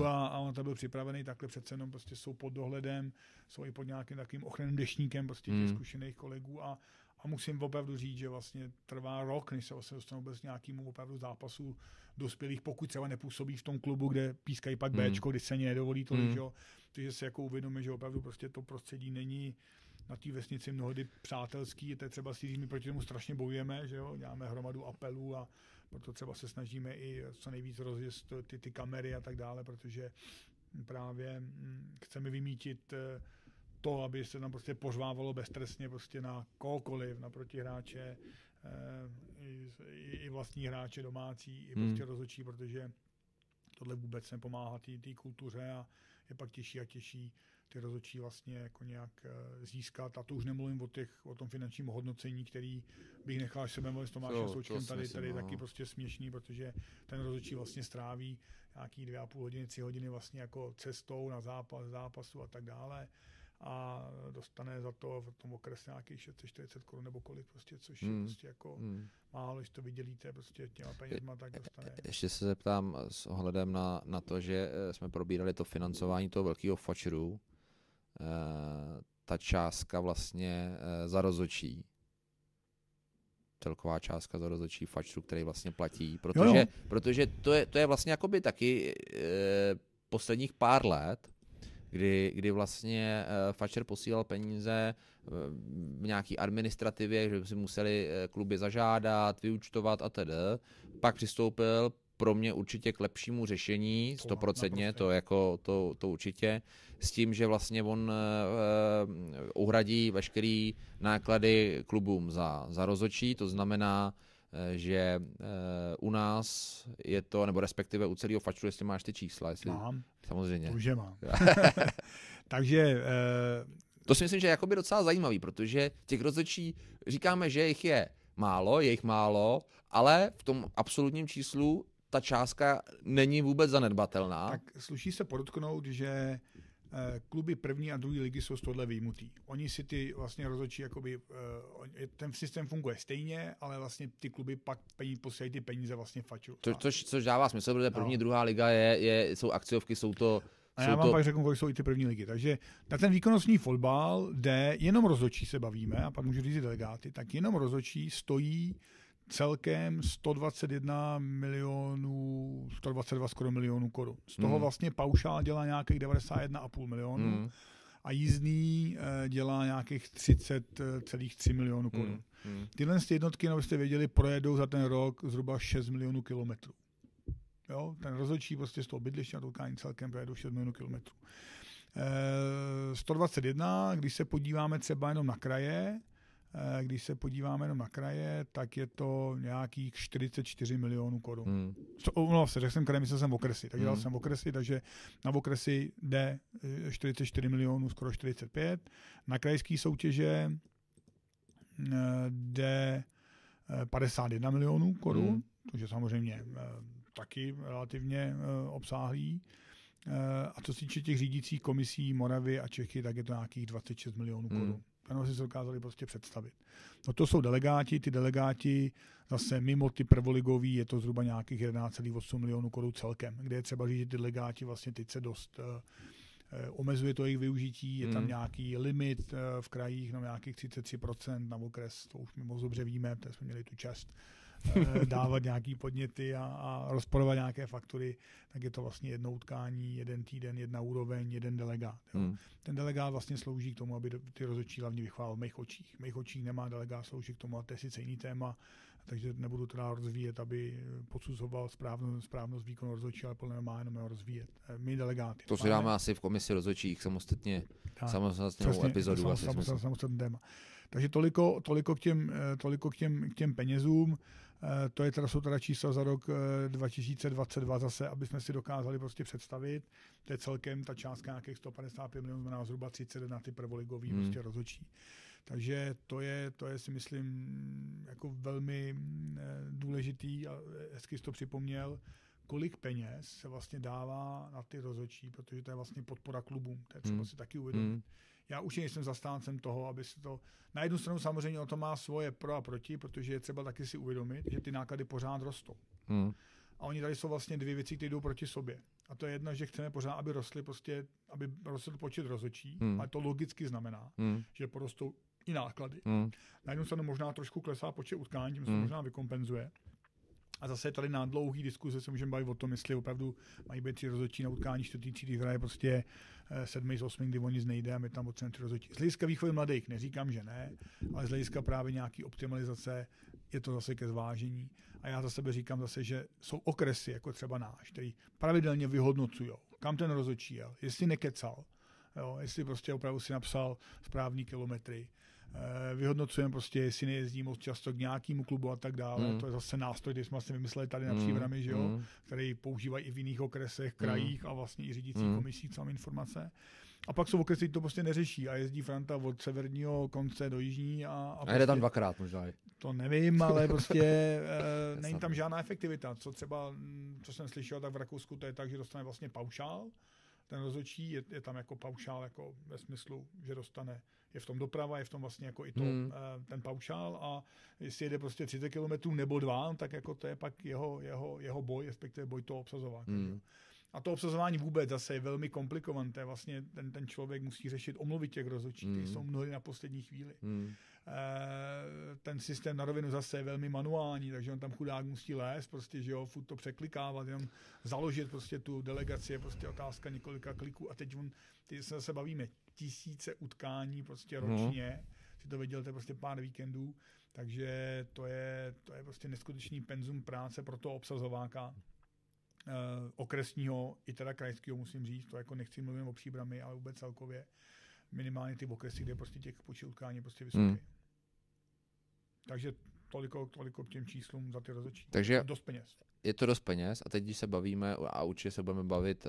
A on to byl připravený takhle přece jenom prostě jsou pod dohledem, jsou i pod nějakým takovým ochranným deštníkem prostě těch zkušených kolegů a musím opravdu říct, že vlastně trvá rok, než se dostanou bez nějakému opravdu zápasu dospělých, pokud třeba nepůsobí v tom klubu, kde pískají pak Bčko, když se ani nedovolí tolik, že jo. Takže se jako uvědomí, že opravdu prostě to prostředí není na té vesnici mnohdy přátelský, to je třeba si říct, my proti tomu strašně bojujeme, že jo, děláme hromadu apelů a proto třeba se snažíme i co nejvíc rozjezd ty kamery a tak dále, protože právě chceme vymítit to, aby se tam prostě pořvávalo beztrestně prostě na kohokoliv, na protihráče, i vlastní hráče domácí, i prostě rozhodčí, protože tohle vůbec nepomáhá té kultuře a je pak těžší a těžší ty rozhodčí vlastně jako nějak získat. A to už nemluvím o tom finančním hodnocení, který bych nechal, až se mluvit s Tomášem Součkem, tady je taky prostě směšný, protože ten rozhodčí vlastně stráví nějaký 2,5 hodiny, 3 hodiny vlastně jako cestou na zápasu a tak dále. A dostane za to v tom okrese nějakých 640 korun nebo kolik prostě, což je prostě jako málo, když to vydělíte prostě těma penězma, tak dostane. Ještě se zeptám s ohledem na to, že jsme probírali to financování toho velkého fačru, ta částka vlastně za rozhodčí, celková částka za rozhodčí fačru, který vlastně platí, protože to je vlastně jakoby taky posledních pár let, kdy vlastně fačer posílal peníze v nějaký administrativě, že si museli kluby zažádat, vyúčtovat a tedy. Pak přistoupil pro mě určitě k lepšímu řešení, 100%, to určitě, s tím, že vlastně on uhradí veškeré náklady klubům za rozhodčí, to znamená, že u nás je to, nebo respektive u celého fačru, jestli máš ty čísla. Mám. Samozřejmě. Už je mám. Takže to si myslím, že je jakoby docela zajímavý, protože těch rozhodčí říkáme, že je jich málo, ale v tom absolutním číslu ta částka není vůbec zanedbatelná. Tak sluší se podotknout, že kluby první a druhé ligy jsou z tohle vyjmutý. Oni si ty vlastně rozhodčí, jakoby, ten systém funguje stejně, ale vlastně ty kluby pak posílají ty peníze vlastně faču. Což dává smysl, protože první, druhá liga jsou akciovky, jsou to... A já vám pak řeknu, kolik jsou i ty první ligy. Takže na ten výkonnostní fotbal, kde jenom rozhodčí se bavíme, a pak můžu říct delegáty, tak jenom rozhodčí stojí celkem 122 skoro milionů korun. Z toho vlastně paušál dělá nějakých 91,5 milionů a jízdný dělá nějakých 30,3 milionů korun. Tyhle jednotky, abyste věděli, projedou za ten rok zhruba 6 milionů kilometrů. Jo? Ten rozhodčí prostě z toho bydliště na to utkání celkem projedou 6 milionů kilometrů. 121, když se podíváme třeba jenom na kraje, tak je to nějakých 44 milionů korun. Řekl jsem kraje, myslel jsem okresy, tak dělal jsem okresy, takže na okresy jde 44 milionů, skoro 45. Na krajské soutěže jde 51 milionů korun, což je samozřejmě taky relativně obsáhlý. A co se týče těch řídících komisí Moravy a Čechy, tak je to nějakých 26 milionů korun. Jenom si to dokázali prostě představit. No to jsou delegáti, ty delegáti zase mimo ty prvoligový je to zhruba nějakých 11,8 milionů korun celkem, kde je třeba říct, že ty delegáti vlastně teď se dost omezuje to jejich využití, je tam nějaký limit v krajích, no nějakých 33% na okres, to už my moc dobře víme, protože jsme měli tu čest dávat nějaký podněty a rozporovat nějaké faktury, tak je to vlastně jedno utkání, jeden týden, jedna úroveň, jeden delegát. Ten delegát vlastně slouží k tomu, aby ty rozhodčí hlavně vychválil v mých očích. V mých očích nemá delegát slouží k tomu, a to je sice jiný téma, takže nebudu to dál rozvíjet, aby posuzoval správnost výkonu rozhodčí, ale podle mě má jenom rozvíjet. My delegáty. To si dáme asi v komisi rozhodčích samostatnou epizodu. Samostatný téma. Takže toliko k těm penězům. Jsou teda čísla za rok 2022 zase, aby jsme si dokázali prostě představit. To je celkem ta částka nějakých 155 milionů, znamená zhruba 30 na ty prvoligový prostě rozhodčí. Takže to je si myslím jako velmi důležitý a hezky jsi to připomněl, kolik peněz se vlastně dává na ty rozhodčí, protože to je vlastně podpora klubům. To je třeba si taky uvědomit. Já už nejsem zastáncem toho, aby se to... Na jednu stranu samozřejmě o to má svoje pro a proti, protože je třeba taky si uvědomit, že ty náklady pořád rostou. A oni tady jsou vlastně dvě věci, které jdou proti sobě. A to je jedna, že chceme pořád, aby rostl počet rozhodčí, ale to logicky znamená, že porostou i náklady. Na jednu stranu možná trošku klesá počet utkání, tím se možná vykompenzuje. A zase tady na dlouhý diskuze se můžeme bavit o tom, jestli opravdu mají být 3 rozhodčí na utkání 4. třídy, hraje prostě 7. z 8, kdy o nic nejde a my tam potřebujeme 3 rozhodčí. Z hlediska výchovy mladých neříkám, že ne, ale z hlediska právě nějaký optimalizace je to zase ke zvážení. A já za sebe říkám zase, že jsou okresy, jako třeba náš, který pravidelně vyhodnocují, kam ten rozhodčí jel, jestli nekecal, jo, jestli prostě opravdu si napsal správný kilometry. Vyhodnocujeme prostě, jestli nejezdí moc často k nějakému klubu a tak dále. To je zase nástroj, který jsme vlastně vymysleli tady na Příbrami, že jo, který používají i v jiných okresech, krajích a vlastně i řídící komisí, co mám informace. A pak jsou okresy, to prostě neřeší a jezdí Franta od severního konce do jižní a jde tam prostě, 2krát možná. To nevím, ale prostě není tam žádná efektivita. Co jsem slyšel, tak v Rakousku to je tak, že dostane vlastně paušál. Ten rozhodčí je tam jako paušál, jako ve smyslu, že dostane, je v tom doprava, je v tom vlastně jako i to, ten paušál a jestli jede prostě 30 km nebo 2, tak jako to je pak jeho boj, respektive boj toho obsazování. A to obsazování vůbec zase je velmi komplikované. Vlastně ten člověk musí řešit omluvy těch rozhodčích, ty jsou mnohdy na poslední chvíli. Ten systém na rovinu zase je velmi manuální, takže on tam chudák musí lézt, prostě, že jo, furt to překlikávat, jenom založit prostě tu delegaci, je prostě otázka několika kliků a teď ty se zase bavíme tisíce utkání prostě ročně, si to viděl, to je prostě pár víkendů, takže to je prostě neskutečný penzum práce pro toho obsazováka. Okresního i teda krajského musím říct, to jako nechci mluvit o Příbrami, ale vůbec celkově minimálně ty okresy, kde prostě těch počet utkání prostě vysoký. Takže toliko k těm číslům za ty rozhodčí. Takže dost peněz. Je to dost peněz a teď, když se bavíme a určitě se budeme bavit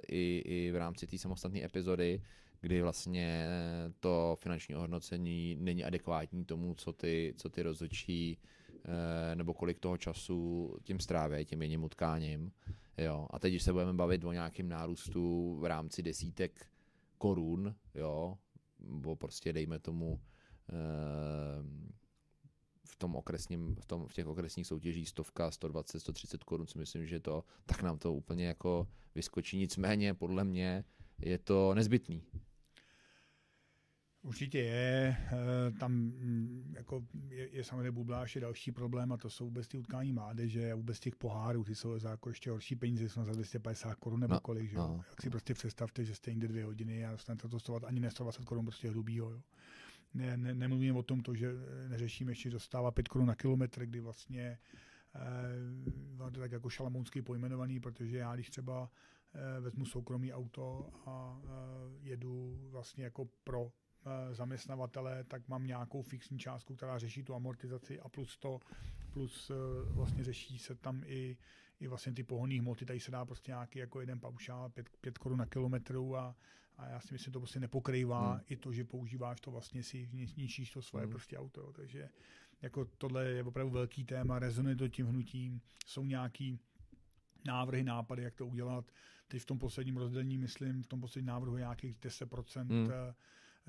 i v rámci té samostatné epizody, kdy vlastně to finanční ohodnocení není adekvátní tomu, co ty rozhodčí nebo kolik toho času tím stráví, tím jedním utkáním. Jo. A teď, když se budeme bavit o nějakém nárůstu v rámci desítek korun, jo, nebo prostě dejme tomu v těch okresních soutěžích 100, 120, 130 korun, si myslím, že to, tak nám to úplně jako vyskočí. Nicméně, podle mě, je to nezbytný. Určitě je, tam jako je samozřejmě bubláš, je další problém a to jsou vůbec ty utkání mládeže a vůbec těch pohárů, ty jsou za jako ještě horší peníze, jsou za 250 korun nebo kolik, že jo. Jak si prostě představte, že jste někde 2 hodiny a dostanete to stovat ani ne 120 korun prostě hrubýho, jo. Nemluvím o tom, že neřešíme ještě, že dostává 5 korun na kilometr, kdy vlastně to tak jako šalamounský pojmenovaný, protože já když třeba vezmu soukromý auto a jedu vlastně jako pro zaměstnavatele, tak mám nějakou fixní částku, která řeší tu amortizaci a plus vlastně řeší se tam i vlastně ty pohonné hmoty, tady se dá prostě nějaký jako jeden paušál, 5 korun na kilometru a já si myslím, že to prostě nepokrývá i to, že používáš to vlastně si ničíš to svoje prostě auto, jo. Takže jako tohle je opravdu velký téma, rezonuje to tím hnutím, jsou nějaký návrhy, nápady, jak to udělat. Teď v tom posledním rozdělení, myslím, v tom posledním návrhu je nějakých 10%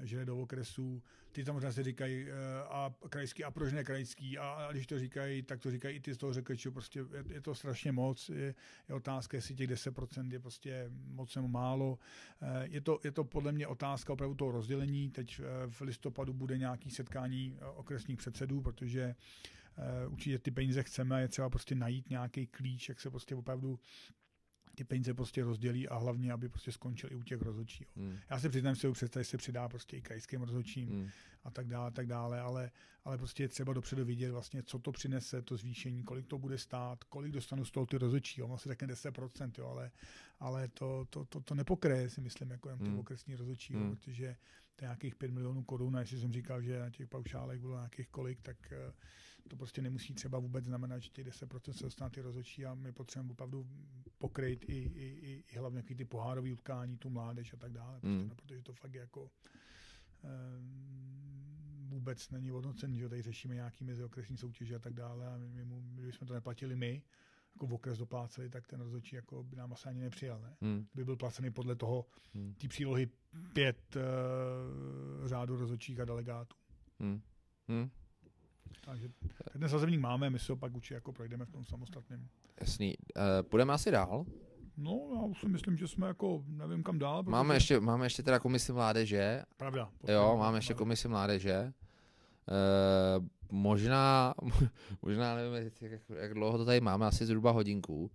že jde do okresů. Ty samozřejmě se říkají a krajský a proč ne krajský a když to říkají, tak to říkají i ty z toho řekli, prostě je to strašně moc. Je otázka, jestli těch 10% je prostě moc nebo málo. Je to podle mě otázka opravdu toho rozdělení. Teď v listopadu bude nějaký setkání okresních předsedů, protože určitě ty peníze chceme, je třeba prostě najít nějaký klíč, jak se prostě opravdu ty peníze prostě rozdělí a hlavně, aby prostě skončil i u těch rozhodčích. Já si přiznám, že představit se přidá prostě i krajským rozhodčím a tak dále, ale prostě je třeba dopředu vidět vlastně, co to přinese, to zvýšení, kolik to bude stát, kolik dostanou z toho ty rozhodčí. On se řekne 10%, jo, ale to nepokryje, si myslím, jako jen ty okresní rozhodčí, protože to je nějakých 5 milionů korun, a jestli jsem říkal, že na těch paušálech bylo nějakých kolik, tak to prostě nemusí třeba vůbec znamenat, že těch 10% se dostane ty rozhodčí a my potřebujeme opravdu pokryt i hlavně ty pohárové utkání, tu mládež a tak dále, prostě, protože to fakt jako vůbec není hodnocený, že tady řešíme nějaký meziokresní soutěže a tak dále a my jsme to neplatili my, jako v okres dopláceli, tak ten rozhodčí jako by nám asi ani nepřijal. Ne? By byl placený podle toho té přílohy 5 řádu rozhodčích a delegátů. Takže ten sazebník máme, my se ho pak určitě jako projdeme v tom samostatném. Jasný. Půjdeme asi dál? No, já už si myslím, že jsme jako, nevím kam dál. Protože... Máme ještě teda komisi mládeže. Pravda. Jo, máme ještě komisi mládeže. Možná nevím, jak dlouho to tady máme, asi zhruba hodinku.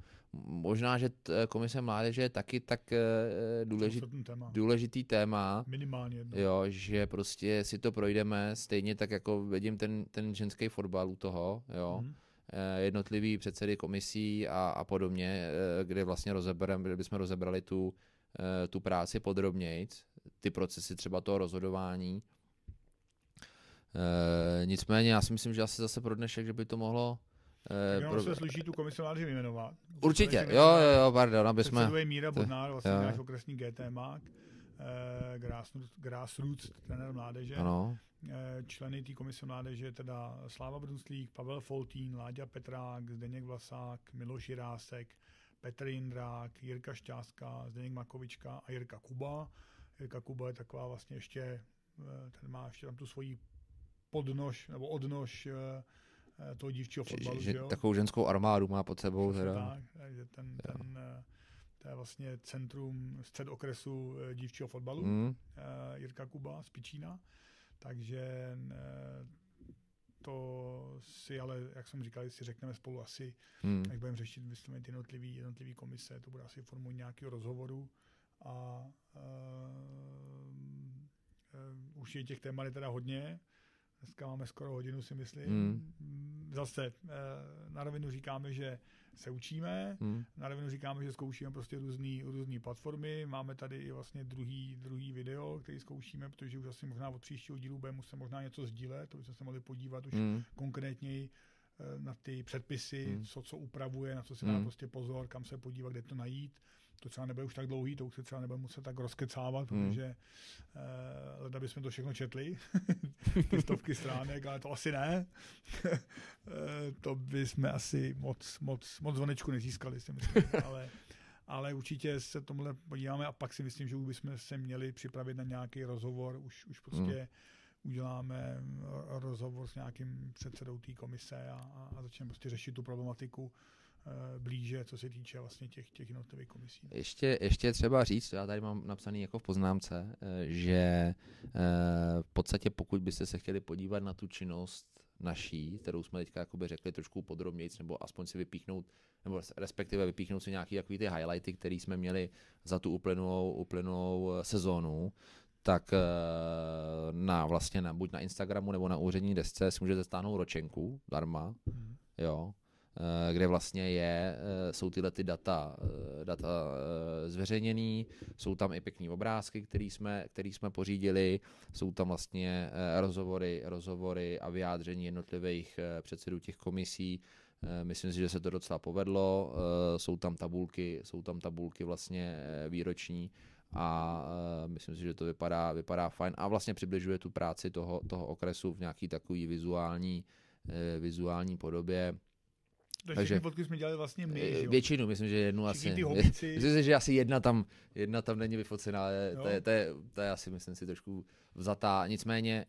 Možná, že komise mládeže je taky tak důležitý téma. Minimálně jedno. Jo, že prostě si to projdeme stejně tak, jako vidím ten ženský fotbal u toho, jo. Jednotlivý předsedy komisí a podobně, kde vlastně bychom rozebrali tu práci podrobnějc, ty procesy třeba toho rozhodování. Nicméně já si myslím, že asi zase pro dnešek, že by to mohlo... se sluší tu komisi mládeže vyjmenovat. Určitě, jo, pardon, aby jsme... Předseduje Míra Bodnár, vlastně náš okresní GT Mák, Grassroots, trenér mládeže. Ano. Členy té komise mládeže teda Sláva Brunslík, Pavel Foltín, Láďa Petrák, Zdeněk Vlasák, Miloš Jirásek, Petr Jindrák, Jirka Šťástka, Zdeněk Makovička a Jirka Kuba. Jirka Kuba je taková vlastně ještě, ten má ještě tam tu svoji odnož toho dívčího fotbalu. Takovou ženskou armádu má pod sebou. Tak, takže to je vlastně střed okresu dívčího fotbalu, Jirka Kuba z Pičína. Takže to si ale, jak jsem říkal, si řekneme spolu asi, jak budeme řešit vyslovit jednotlivý komise, to bude asi formou nějakého rozhovoru a už je těch témat teda hodně. Dneska máme skoro hodinu, si myslím. Zase na rovinu říkáme, že se učíme, na rovinu říkáme, že zkoušíme prostě různý platformy. Máme tady i vlastně druhý video, který zkoušíme, protože už asi možná od příštího dílu budeme muset možná něco sdílet, to bychom se mohli podívat už konkrétněji na ty předpisy, co upravuje, na co si dá prostě pozor, kam se podívat, kde to najít. To třeba nebude už tak dlouhý, to už se třeba nebude muset tak rozkecávat, protože leda bychom to všechno četli, ty stovky stránek, ale to asi ne. To bychom asi moc zvonečku nezískali, si myslím, ale určitě se tomhle podíváme a pak si myslím, že už bychom se měli připravit na nějaký rozhovor, už prostě uděláme rozhovor s nějakým předsedou té komise a začneme prostě řešit tu problematiku blíže, co se týče vlastně těch jednotlivých komisí. Ještě třeba říct, já tady mám napsaný jako v poznámce, že v podstatě pokud byste se chtěli podívat na tu činnost naší, kterou jsme teďka jakoby řekli trošku podrobněji, nebo aspoň si vypíchnout, nebo respektive vypíchnout si nějaký takový ty highlighty, které jsme měli za tu uplynulou sezónu, tak buď na Instagramu nebo na úřední desce si můžete stáhnout ročenku zdarma, jo, kde vlastně jsou tyhle ty data zveřejněný, jsou tam i pěkný obrázky, který jsme pořídili, jsou tam vlastně rozhovory a vyjádření jednotlivých předsedů těch komisí. Myslím si, že se to docela povedlo, jsou tam tabulky vlastně výroční a myslím si, že to vypadá fajn a vlastně přibližuje tu práci toho okresu v nějaký takový vizuální podobě. Takže fotky jsme dělali vlastně my, že jo? Většinu, myslím, že jednu asi. Myslím si, že asi jedna tam není vyfocená, ale to je asi, myslím si, vzatá, nicméně,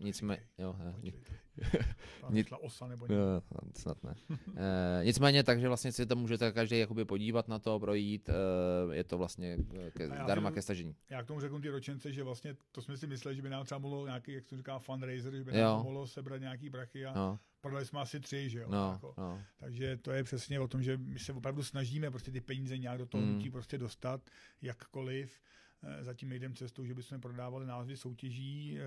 jo, osa nebo snad ne. Nicméně, takže vlastně si to můžete každý jakoby podívat na to, projít, je to vlastně zdarma ke stažení. Já k tomu řeknu ty ročence, že vlastně to jsme si mysleli, že by nám třeba mohlo nějaký, jak to říká, fundraiser, že by nám mohlo sebrat nějaký prachy a prodali jsme asi 3, že jo. Takže to je přesně o tom, že my se opravdu snažíme prostě ty peníze nějak do toho hnutí prostě dostat, jakkoliv. Zatím nejdem cestou, že bychom prodávali názvy soutěží.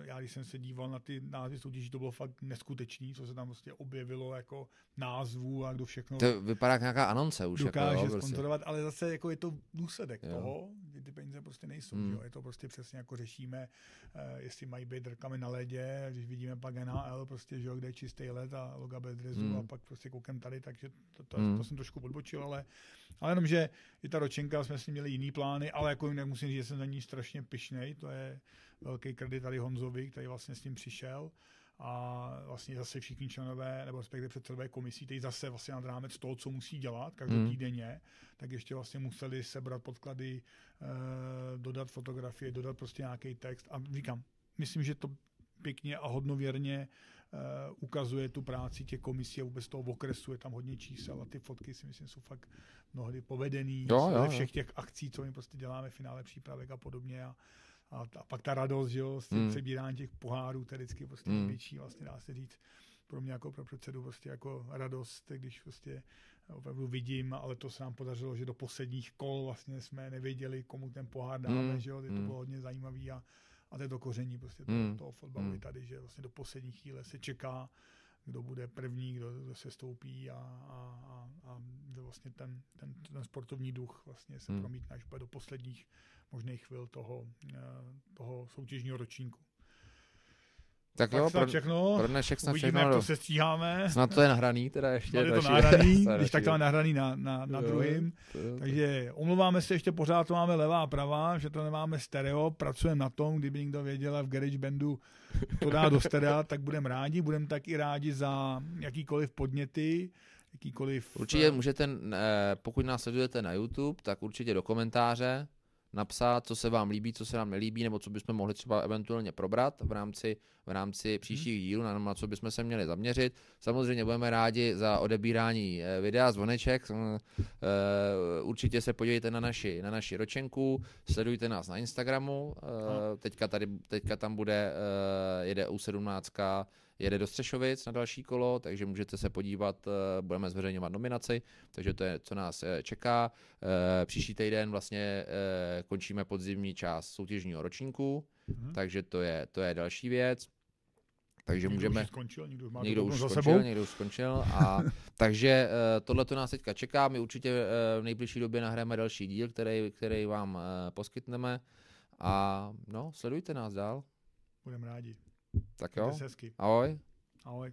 Já když jsem se díval na ty názvy soutěží, to bylo fakt neskutečný, co se tam prostě objevilo jako názvů a kdo všechno. To vypadá jak nějaká anonce už. Dokáže jako, sponzorovat, ale zase jako je to důsledek toho, že ty peníze prostě nejsou. Jo? Je to prostě přesně jako řešíme, jestli mají být drkami na ledě, když vidíme pak NHL, prostě, že jo, kde je čistý led a loga bez drezu a pak prostě koukem tady, takže to jsem trošku odbočil, ale jenom, že i ta ročenka, jsme si měli jiný plány, ale jako musím říct, že jsem na ní strašně pyšnej, to je velký kredit tady Honzovi, který vlastně s tím přišel a vlastně zase všichni členové, nebo respektive předsedové komisí, teď zase vlastně nad rámec toho, co musí dělat každotýdenně, tak ještě vlastně museli sebrat podklady, dodat fotografie, dodat prostě nějaký text a říkám, myslím, že to pěkně a hodnověrně ukazuje tu práci těch komisí a vůbec toho okresu, je tam hodně čísel a ty fotky si myslím jsou fakt mnohdy povedený ze všech těch akcí, co my prostě děláme, finále přípravek a podobně a pak ta radost, že jo, z přebírání těch pohárů, to je vždycky prostě největší, vlastně dá se říct, pro mě jako pro předsedu prostě jako radost, když prostě opravdu vidím, ale to se nám podařilo, že do posledních kol vlastně jsme nevěděli, komu ten pohár dáme, že jo, to bylo hodně zajímavý a to je to koření prostě toho fotbalu tady, že vlastně do poslední chvíle se čeká, kdo bude první, kdo se stoupí a vlastně ten sportovní duch vlastně se promítne až do posledních možných chvil toho soutěžního ročníku. Tak jo, pro dnešek snad uvidíme, jak to se stříháme. Snad to je nahraný teda ještě. Snad je to nahraný, když tak to je nahraný na druhým. Takže omlouváme se, ještě pořád to máme levá a pravá, že to nemáme stereo, pracujeme na tom, kdyby někdo věděl a v GarageBandu to dá do stereo, tak budeme rádi. Budeme taky rádi za jakýkoliv podněty, jakýkoliv... Určitě můžete, pokud nás sledujete na YouTube, tak určitě do komentáře napsat, co se vám líbí, co se nám nelíbí, nebo co bychom mohli třeba eventuálně probrat v rámci příštích dílů, na co bychom se měli zaměřit. Samozřejmě budeme rádi za odebírání videa, zvoneček. Určitě se podívejte na naši ročenku, sledujte nás na Instagramu. Teďka tam jede U17, jede do Střešovic na další kolo, takže můžete se podívat, budeme zveřejňovat nominaci, takže to je, co nás čeká. Příští týden vlastně končíme podzimní část soutěžního ročníku, takže to je další věc. Takže někdo už skončil. A takže tohle to nás teďka čeká. My určitě v nejbližší době nahráme další díl, který vám poskytneme. A sledujte nás dál. Budeme rádi. Tak jo. Ahoj. Ahoj.